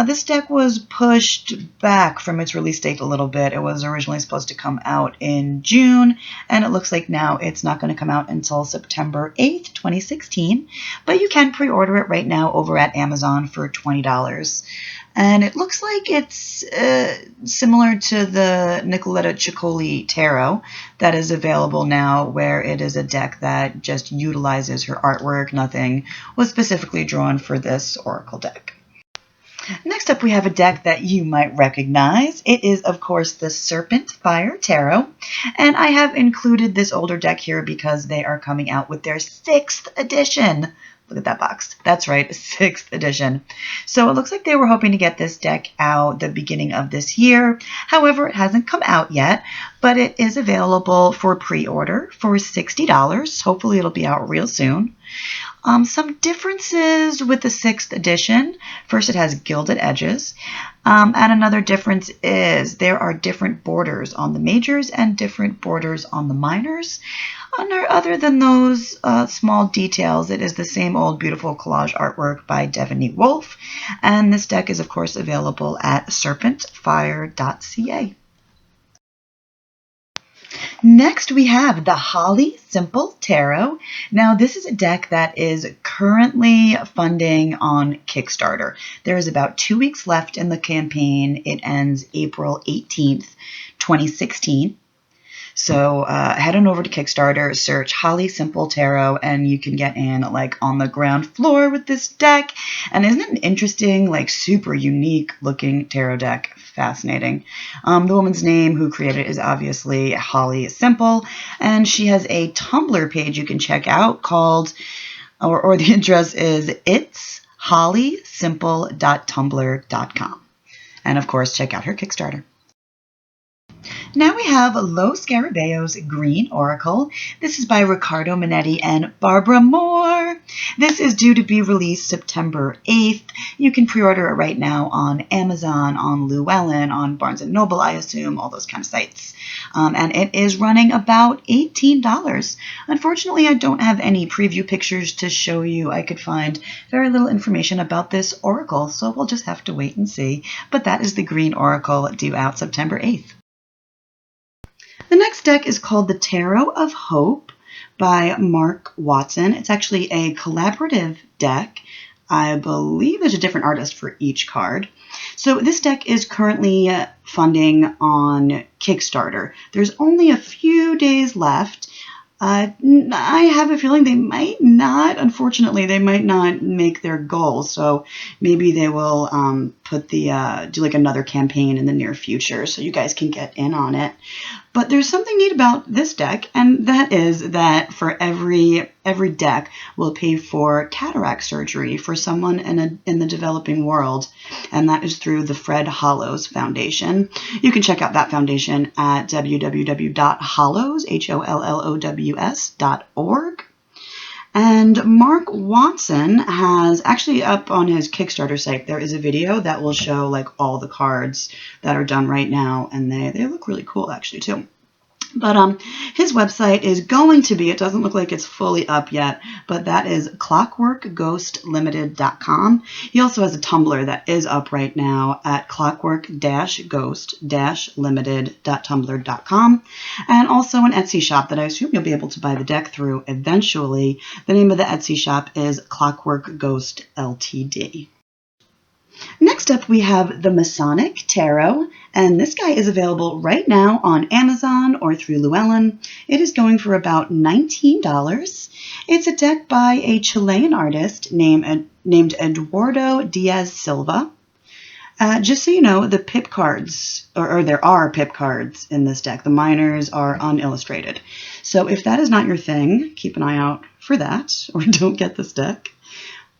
This deck was pushed back from its release date a little bit. It was originally supposed to come out in June, and it looks like now it's not going to come out until September 8th, 2016. But you can pre-order it right now over at Amazon for $20. And it looks like it's similar to the Nicoletta Chicoli Tarot that is available now, where it is a deck that just utilizes her artwork. Nothing was specifically drawn for this Oracle deck. Next up, we have a deck that you might recognize. It is, of course, the Serpent Fire Tarot. And I have included this older deck here because they are coming out with their 6th edition. Look at that box. That's right, 6th edition. So it looks like they were hoping to get this deck out the beginning of this year. However, it hasn't come out yet, but it is available for pre-order for $60. Hopefully it'll be out real soon. Some differences with the 6th edition. First, it has gilded edges. And another difference is there are different borders on the majors and different borders on the minors. Other than those small details, it is the same old beautiful collage artwork by Deviant Wolf. And this deck is, of course, available at serpentfire.ca. Next, we have the Holly Simple Tarot. Now, this is a deck that is currently funding on Kickstarter. There is about 2 weeks left in the campaign. It ends April 18th, 2016. So head on over to Kickstarter, search Holly Simple Tarot, and you can get in like on the ground floor with this deck. And isn't it an interesting, like super unique looking tarot deck? Fascinating. The woman's name who created it is obviously Holly Simple, and she has a Tumblr page you can check out called, or the address is itshollysimple.tumblr.com. And of course, check out her Kickstarter. Now we have Los Garabaos Green Oracle. This is by Riccardo Minetti and Barbara Moore. This is due to be released September 8th. You can pre-order it right now on Amazon, on Llewellyn, on Barnes & Noble, I assume, all those kind of sites. And it is running about $18. Unfortunately, I don't have any preview pictures to show you. I could find very little information about this Oracle, so we'll just have to wait and see. But that is the Green Oracle due out September 8th. The next deck is called the Tarot of Hope by Mark Watson. It's actually a collaborative deck. I believe there's a different artist for each card. So this deck is currently funding on Kickstarter. There's only a few days left. I have a feeling they might not, unfortunately, they might not make their goal. So maybe they will do like another campaign in the near future so you guys can get in on it. But there's something neat about this deck, and that is that for every deck will pay for cataract surgery for someone in the developing world, and that is through the Fred Hollows Foundation. You can check out that foundation at www.hollows.org. And Mark Watson has actually up on his Kickstarter site, there is a video that will show like all the cards that are done right now, and they look really cool actually too. But his website is going to be, it doesn't look like it's fully up yet, but that is clockworkghostlimited.com. He also has a Tumblr that is up right now at clockwork-ghost-limited.tumblr.com, and also an Etsy shop that I assume you'll be able to buy the deck through eventually. The name of the Etsy shop is Clockwork Ghost Ltd. Next up, we have the Masonic Tarot, and this guy is available right now on Amazon or through Llewellyn. It is going for about $19. It's a deck by a Chilean artist named Eduardo Diaz Silva. Just so you know, the pip cards, or there are pip cards in this deck. The minors are unillustrated. So if that is not your thing, keep an eye out for that, or don't get this deck.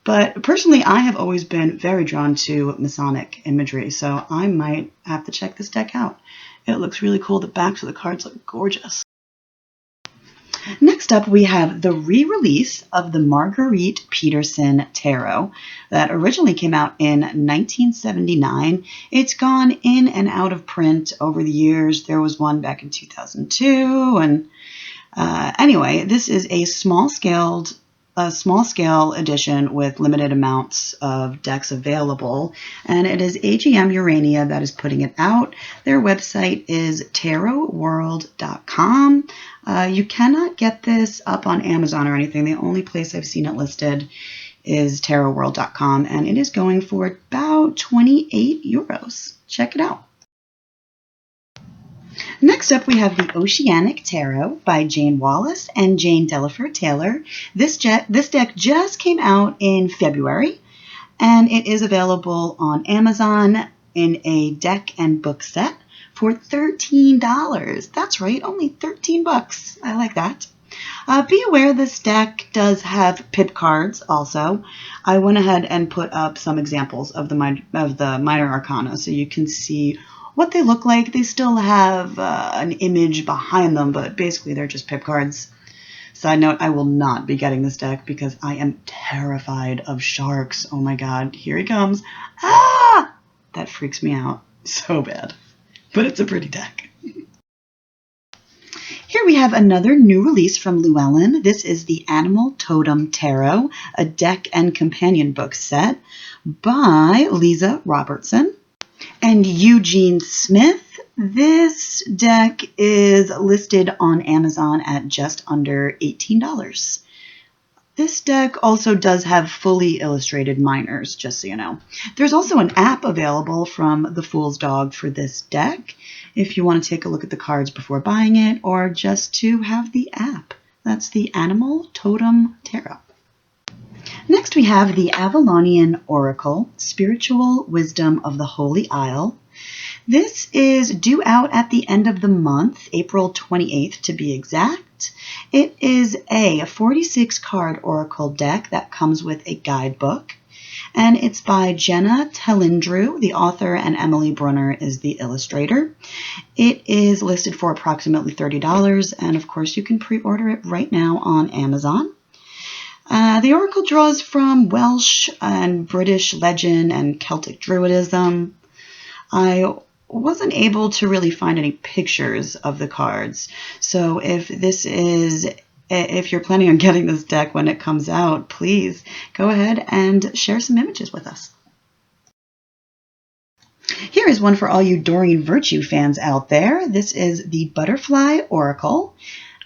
But personally, I have always been very drawn to Masonic imagery, so I might have to check this deck out. It looks really cool. The backs of the cards look gorgeous. Next up, we have the re-release of the Marguerite Peterson Tarot that originally came out in 1979. It's gone in and out of print over the years. There was one back in 2002, and anyway, this is a small scale edition with limited amounts of decks available, and it is AGM Urania that is putting it out. Their website is tarotworld.com. You cannot get this up on Amazon or anything. The only place I've seen it listed is tarotworld.com, and it is going for about 28 euros. Check it out. Next up, we have the Oceanic Tarot by Jane Wallace and Jane Delaford Taylor. This deck just came out in February, and it is available on Amazon in a deck and book set for $13. That's right, only 13 bucks. I like that. Be aware this deck does have pip cards also. I went ahead and put up some examples of the minor arcana so you can see what they look like. They still have an image behind them, but basically they're just pip cards. Side note, I will not be getting this deck because I am terrified of sharks. Oh my god, here he comes. Ah! That freaks me out so bad. But it's a pretty deck. Here we have another new release from Llewellyn. This is the Animal Totem Tarot, a deck and companion book set by Lisa Robertson and Eugene Smith. This deck is listed on Amazon at just under $18. This deck also does have fully illustrated minors, just so you know. There's also an app available from The Fool's Dog for this deck, if you want to take a look at the cards before buying it, or just to have the app. That's the Animal Totem Tarot. Next we have the Avalonian Oracle, Spiritual Wisdom of the Holy Isle. This is due out at the end of the month, April 28th to be exact. It is a 46-card oracle deck that comes with a guidebook, and it's by Jenna Telindrew, the author, and Emily Brunner is the illustrator. It is listed for approximately $30, and of course you can pre-order it right now on Amazon. The oracle draws from Welsh and British legend and Celtic Druidism. I wasn't able to really find any pictures of the cards, so if you're planning on getting this deck when it comes out, please go ahead and share some images with us. Here is one for all you Doreen Virtue fans out there. This is the Butterfly Oracle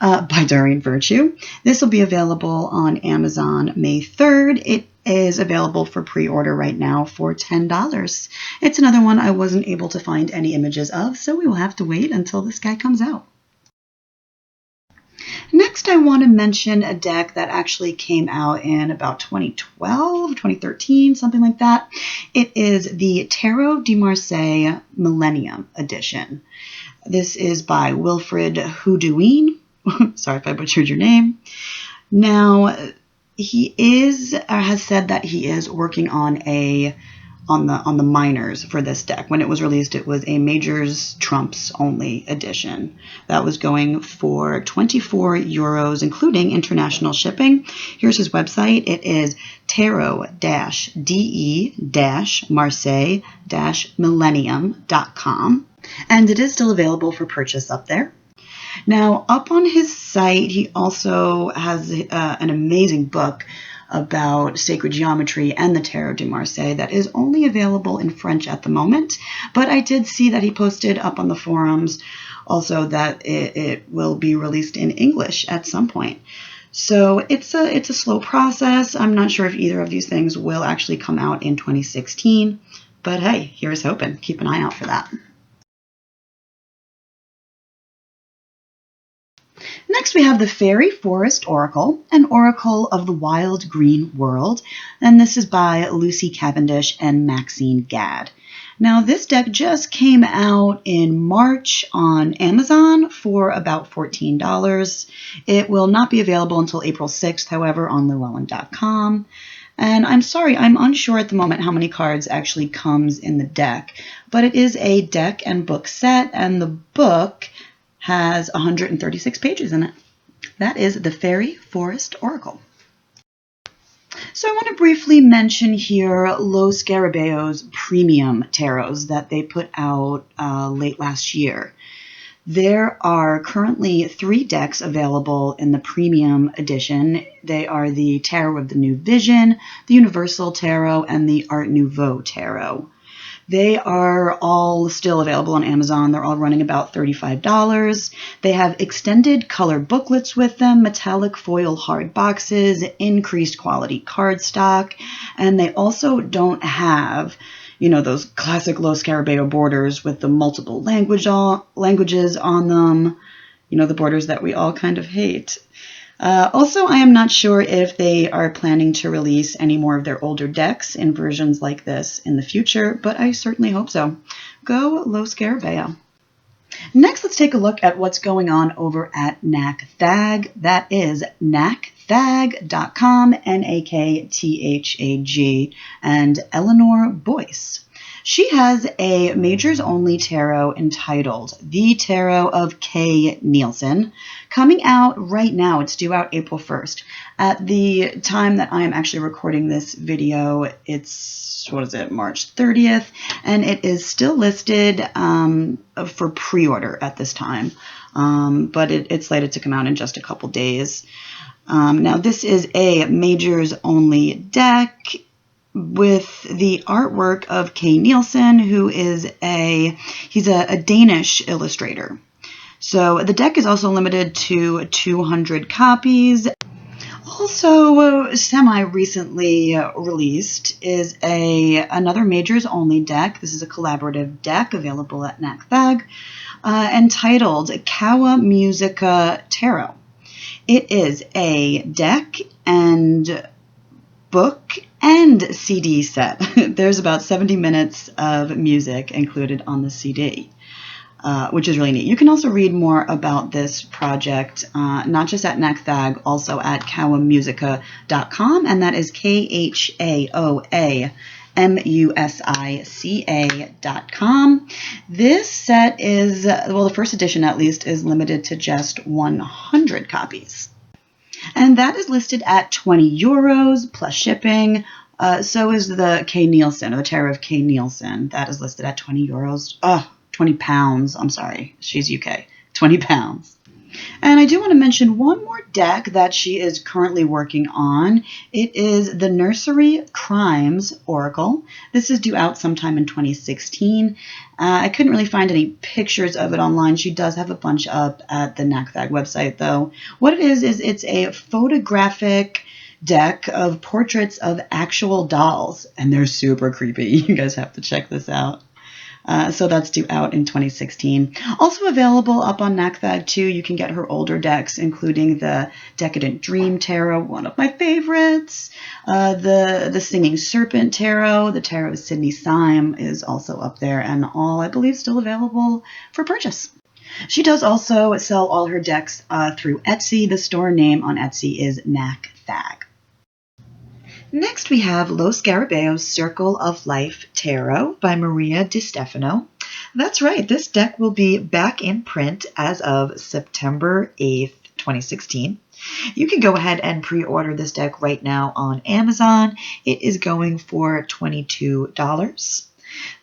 by Doreen Virtue. This will be available on Amazon May 3rd. It is available for pre-order right now for $10. It's another one I wasn't able to find any images of, so we will have to wait until this guy comes out. Next, I want to mention a deck that actually came out in about 2012, 2013, something like that. It is the Tarot de Marseille Millennium Edition. This is by Wilfred Houdouin. Sorry if I butchered your name. Now, he has said that he is working on a on the minors for this deck. When it was released, it was a Majors Trumps only edition. That was going for 24 euros, including international shipping. Here's his website. It is tarot-de-marseille-millennium.com. And it is still available for purchase up there. Now, up on his site, he also has an amazing book about sacred geometry and the Tarot de Marseille that is only available in French at the moment. But I did see that he posted up on the forums also that it will be released in English at some point. So it's a slow process. I'm not sure if either of these things will actually come out in 2016. But hey, here's hoping. Keep an eye out for that. Next, we have the Fairy Forest Oracle, an oracle of the wild green world, and this is by Lucy Cavendish and Maxine Gadd. Now, this deck just came out in March on Amazon for about $14. It will not be available until April 6th, however, on Llewellyn.com. And I'm sorry, I'm unsure at the moment how many cards actually comes in the deck, but it is a deck and book set, and the book has 136 pages in it. That is the Fairy Forest Oracle. So I want to briefly mention here Los Garabaos Premium Tarots that they put out late last year. There are currently 3 decks available in the premium edition. They are the Tarot of the New Vision, the Universal Tarot, and the Art Nouveau Tarot. They are all still available on Amazon. They're all running about $35. They have extended color booklets with them, metallic foil hard boxes, increased quality cardstock, and they also don't have, you know, those classic Los Scarabeo borders with the multiple languages on them, you know, the borders that we all kind of hate. Also, I am not sure if they are planning to release any more of their older decks in versions like this in the future, but I certainly hope so. Go Los Scarabeo. Next, let's take a look at what's going on over at NACTHAG. That is NACTHAG.com, NAKTHAG, and Eleanor Boyce. She has a Majors-only tarot entitled The Tarot of K. Nielsen, coming out right now. It's due out April 1st. At the time that I am actually recording this video, it's, March 30th, and it is still listed for pre-order at this time, but it's slated to come out in just a couple days. Now, this is a Majors-only deck with the artwork of K. Nielsen, who is he's a Danish illustrator. So the deck is also limited to 200 copies. Also, semi-recently released is another Majors-only deck. This is a collaborative deck available at NACTHAG, entitled Kawa Musica Tarot. It is a deck and book and CD set. There's about 70 minutes of music included on the CD, which is really neat. You can also read more about this project, not just at NACTHAG, also at kawamusica.com, and that is KHAOAMUSICA.com. This set is, well, the first edition at least, is limited to just 100 copies. And that is listed at 20 euros plus shipping. So is the K. Nielsen, or the Tarot of K. Nielsen. That is listed at 20 euros. 20 pounds. I'm sorry. She's UK. 20 pounds. And I do want to mention one more deck that she is currently working on. It is the Nursery Crimes Oracle. This is due out sometime in 2016. I couldn't really find any pictures of it online. She does have a bunch up at the NACTHAG website, though. What it is it's a photographic deck of portraits of actual dolls, and they're super creepy. You guys have to check this out. So that's due out in 2016. Also available up on NACTHAG too, you can get her older decks, including the Decadent Dream Tarot, one of my favorites. The Singing Serpent Tarot, the Tarot of Sydney Syme is also up there, and all, I believe, still available for purchase. She does also sell all her decks through Etsy. The store name on Etsy is NACTHAG.
Next we have Los Garabaos Circle of Life Tarot by Maria Di Stefano. That's right, this deck will be back in print as of September 8th, 2016. You can go ahead and pre-order this deck right now on Amazon. It is going for $22.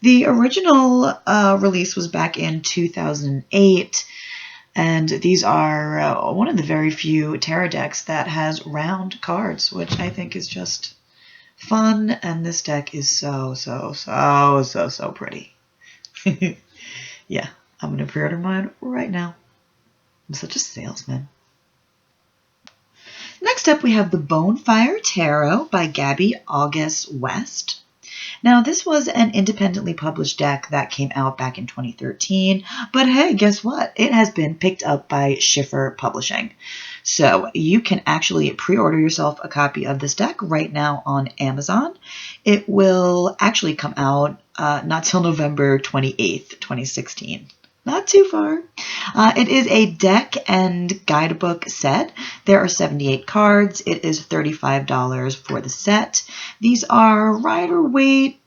The original release was back in 2008, and these are one of the very few tarot decks that has round cards, which I think is just fun, and this deck is so pretty. Yeah, I'm going to pre-order mine right now. I'm such a salesman. Next up, we have the Bonefire Tarot by Gabby August West. Now, this was an independently published deck that came out back in 2013, but hey, guess what? It has been picked up by Schiffer Publishing. So you can actually pre-order yourself a copy of this deck right now on Amazon. It will actually come out not till November 28th, 2016. Not too far. It is a deck and guidebook set. There are 78 cards. It is $35 for the set. These are Rider-Waite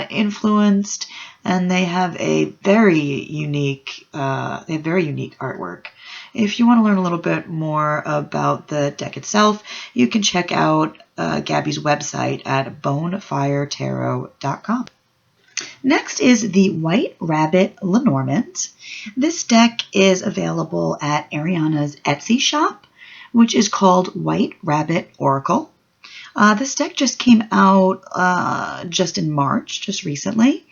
influenced, and they have a very unique artwork. If you want to learn a little bit more about the deck itself, you can check out Gabby's website at bonefiretarot.com. Next is the White Rabbit Lenormand. This deck is available at Ariana's Etsy shop, which is called White Rabbit Oracle. This deck just came out just in March, just recently,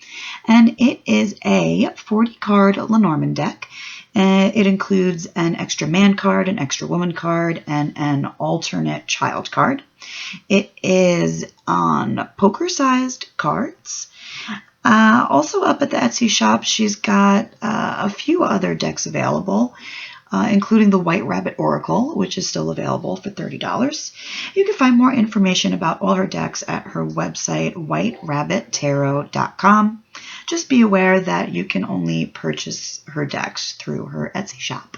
and it is a 40-card Lenormand deck. It includes an extra man card, an extra woman card, and an alternate child card. It is on poker-sized cards. Also up at the Etsy shop, she's got a few other decks available, including the White Rabbit Oracle, which is still available for $30. You can find more information about all her decks at her website, whiterabbittarot.com. Just be aware that you can only purchase her decks through her Etsy shop.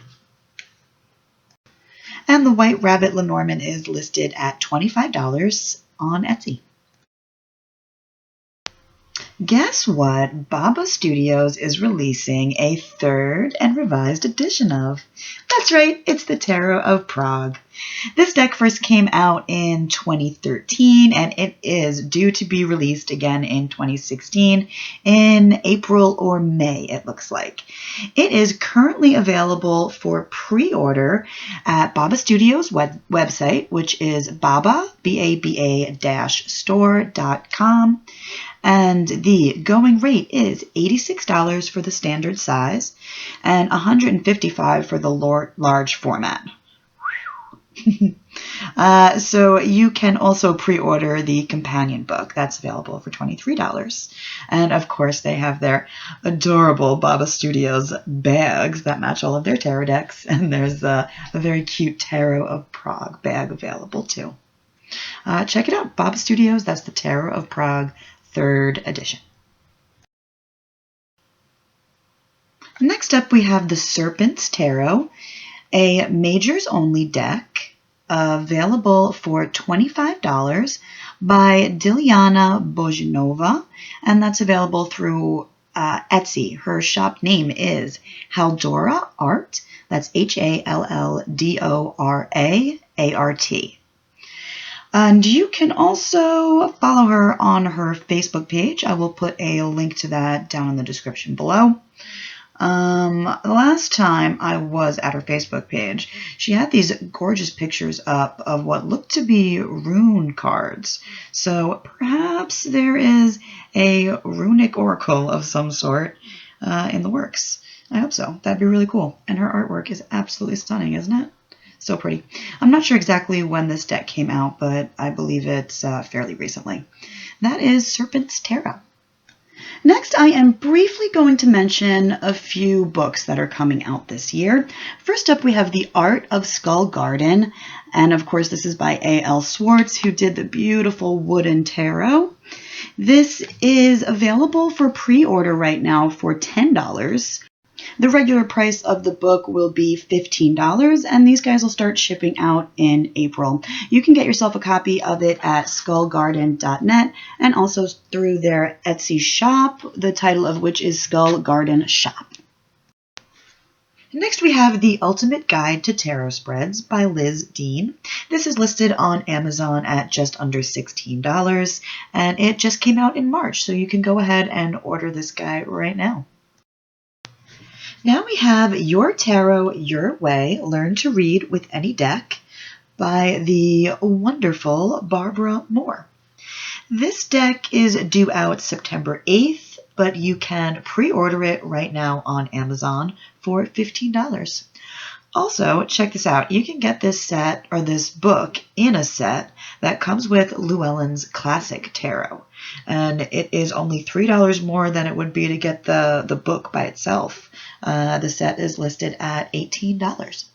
And the White Rabbit Lenormand is listed at $25 on Etsy. Guess what? Baba Studios is releasing a third and revised edition of. That's right, it's the Tarot of Prague. This deck first came out in 2013, and it is due to be released again in 2016 in April or May, it looks like. It is currently available for pre-order at Baba Studios' website, which is baba-store.com. And the going rate is $86 for the standard size and $155 for the large format. So you can also pre-order the companion book. That's available for $23. And of course, they have their adorable Baba Studios bags that match all of their tarot decks. And there's a very cute Tarot of Prague bag available too. Check it out, Baba Studios. That's the Tarot of Prague 3rd edition. Next up, we have the Serpent's Tarot, a majors only deck available for $25 by Dilyana Bojanova, and that's available through Etsy. Her shop name is Haldora Art. That's HALLDORAART. And you can also follow her on her Facebook page. I will put a link to that down in the description below. Last time I was at her Facebook page, she had these gorgeous pictures up of what looked to be rune cards. So perhaps there is a runic oracle of some sort in the works. I hope so. That'd be really cool. And her artwork is absolutely stunning, isn't it? So pretty. I'm not sure exactly when this deck came out, but I believe it's fairly recently. That is Serpent's Tarot. Next, I am briefly going to mention a few books that are coming out this year. First up, we have The Art of Skull Garden. And of course, this is by A.L. Swartz, who did the beautiful wooden tarot. This is available for pre-order right now for $10.
The regular price of the book will be $15, and these guys will start shipping out in April. You can get yourself a copy of it at skullgarden.net and also through their Etsy shop, the title of which is Skull Garden Shop. Next we have The Ultimate Guide to Tarot Spreads by Liz Dean. This is listed on Amazon at just under $16, and it just came out in March, so you can go ahead and order this guy right now. Now we have Your Tarot, Your Way, Learn to Read with Any Deck by the wonderful Barbara Moore. This deck is due out September 8th, but you can pre-order it right now on Amazon for $15. Also, check this out. You can get this set or this book in a set that comes with Llewellyn's Classic Tarot. And it is only $3 more than it would be to get the book by itself. The set is listed at $18.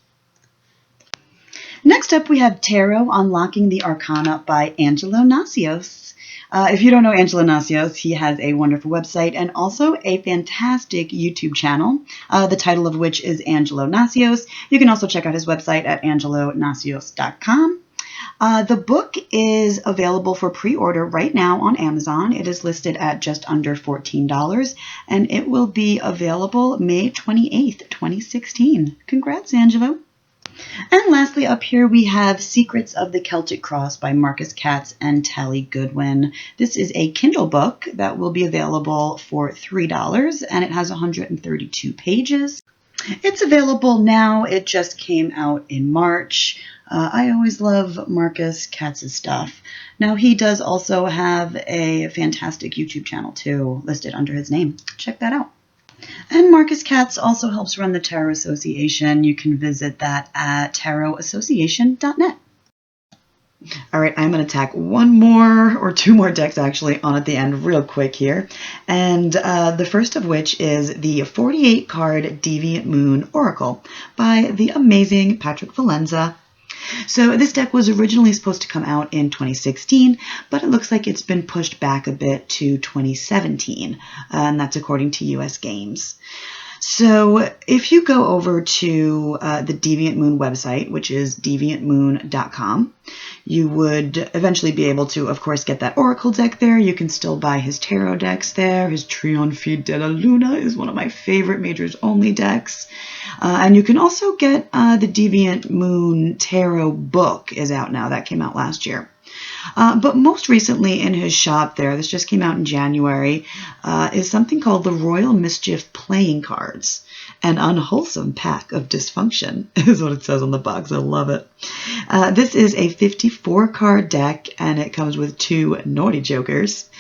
Next up, we have Tarot Unlocking the Arcana by Angelo Nacios. If you don't know Angelo Nacios, he has a wonderful website and also a fantastic YouTube channel, the title of which is Angelo Nacios. You can also check out his website at angelonacios.com. The book is available for pre-order right now on Amazon. It is listed at just under $14, and it will be available May 28th, 2016. Congrats, Angelo. And lastly, up here we have Secrets of the Celtic Cross by Marcus Katz and Tally Goodwin. This is a Kindle book that will be available for $3, and it has 132 pages. It's available now. It just came out in March. I always love Marcus Katz's stuff. Now, he does also have a fantastic YouTube channel, too, listed under his name. Check that out. And Marcus Katz also helps run the Tarot Association. You can visit that at tarotassociation.net. All right, I'm going to tack one more or two more decks actually on at the end real quick here. And the first of which is the 48 card Deviant Moon Oracle by the amazing Patrick Valenza. So this deck was originally supposed to come out in 2016, but it looks like it's been pushed back a bit to 2017, and that's according to US Games. So if you go over to the Deviant Moon website, which is deviantmoon.com, you would eventually be able to, of course, get that Oracle deck there. You can still buy his tarot decks there. His Trionfi della Luna is one of my favorite Majors Only decks. And you can also get the Deviant Moon Tarot book is out now. That came out last year. But most recently in his shop there, this just came out in January, is something called the Royal Mischief Playing Cards. An unwholesome pack of dysfunction is what it says on the box. I love it. This is a 54-card deck, and it comes with 2 Naughty Jokers.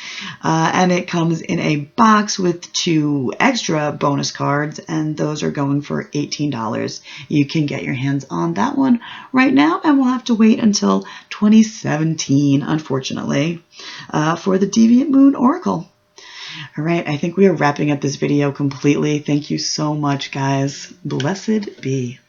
And it comes in a box with 2 extra bonus cards, and those are going for $18. You can get your hands on that one right now, and we'll have to wait until 2017, unfortunately, for the Deviant Moon Oracle. All right, I think we are wrapping up this video completely. Thank you so much, guys. Blessed be.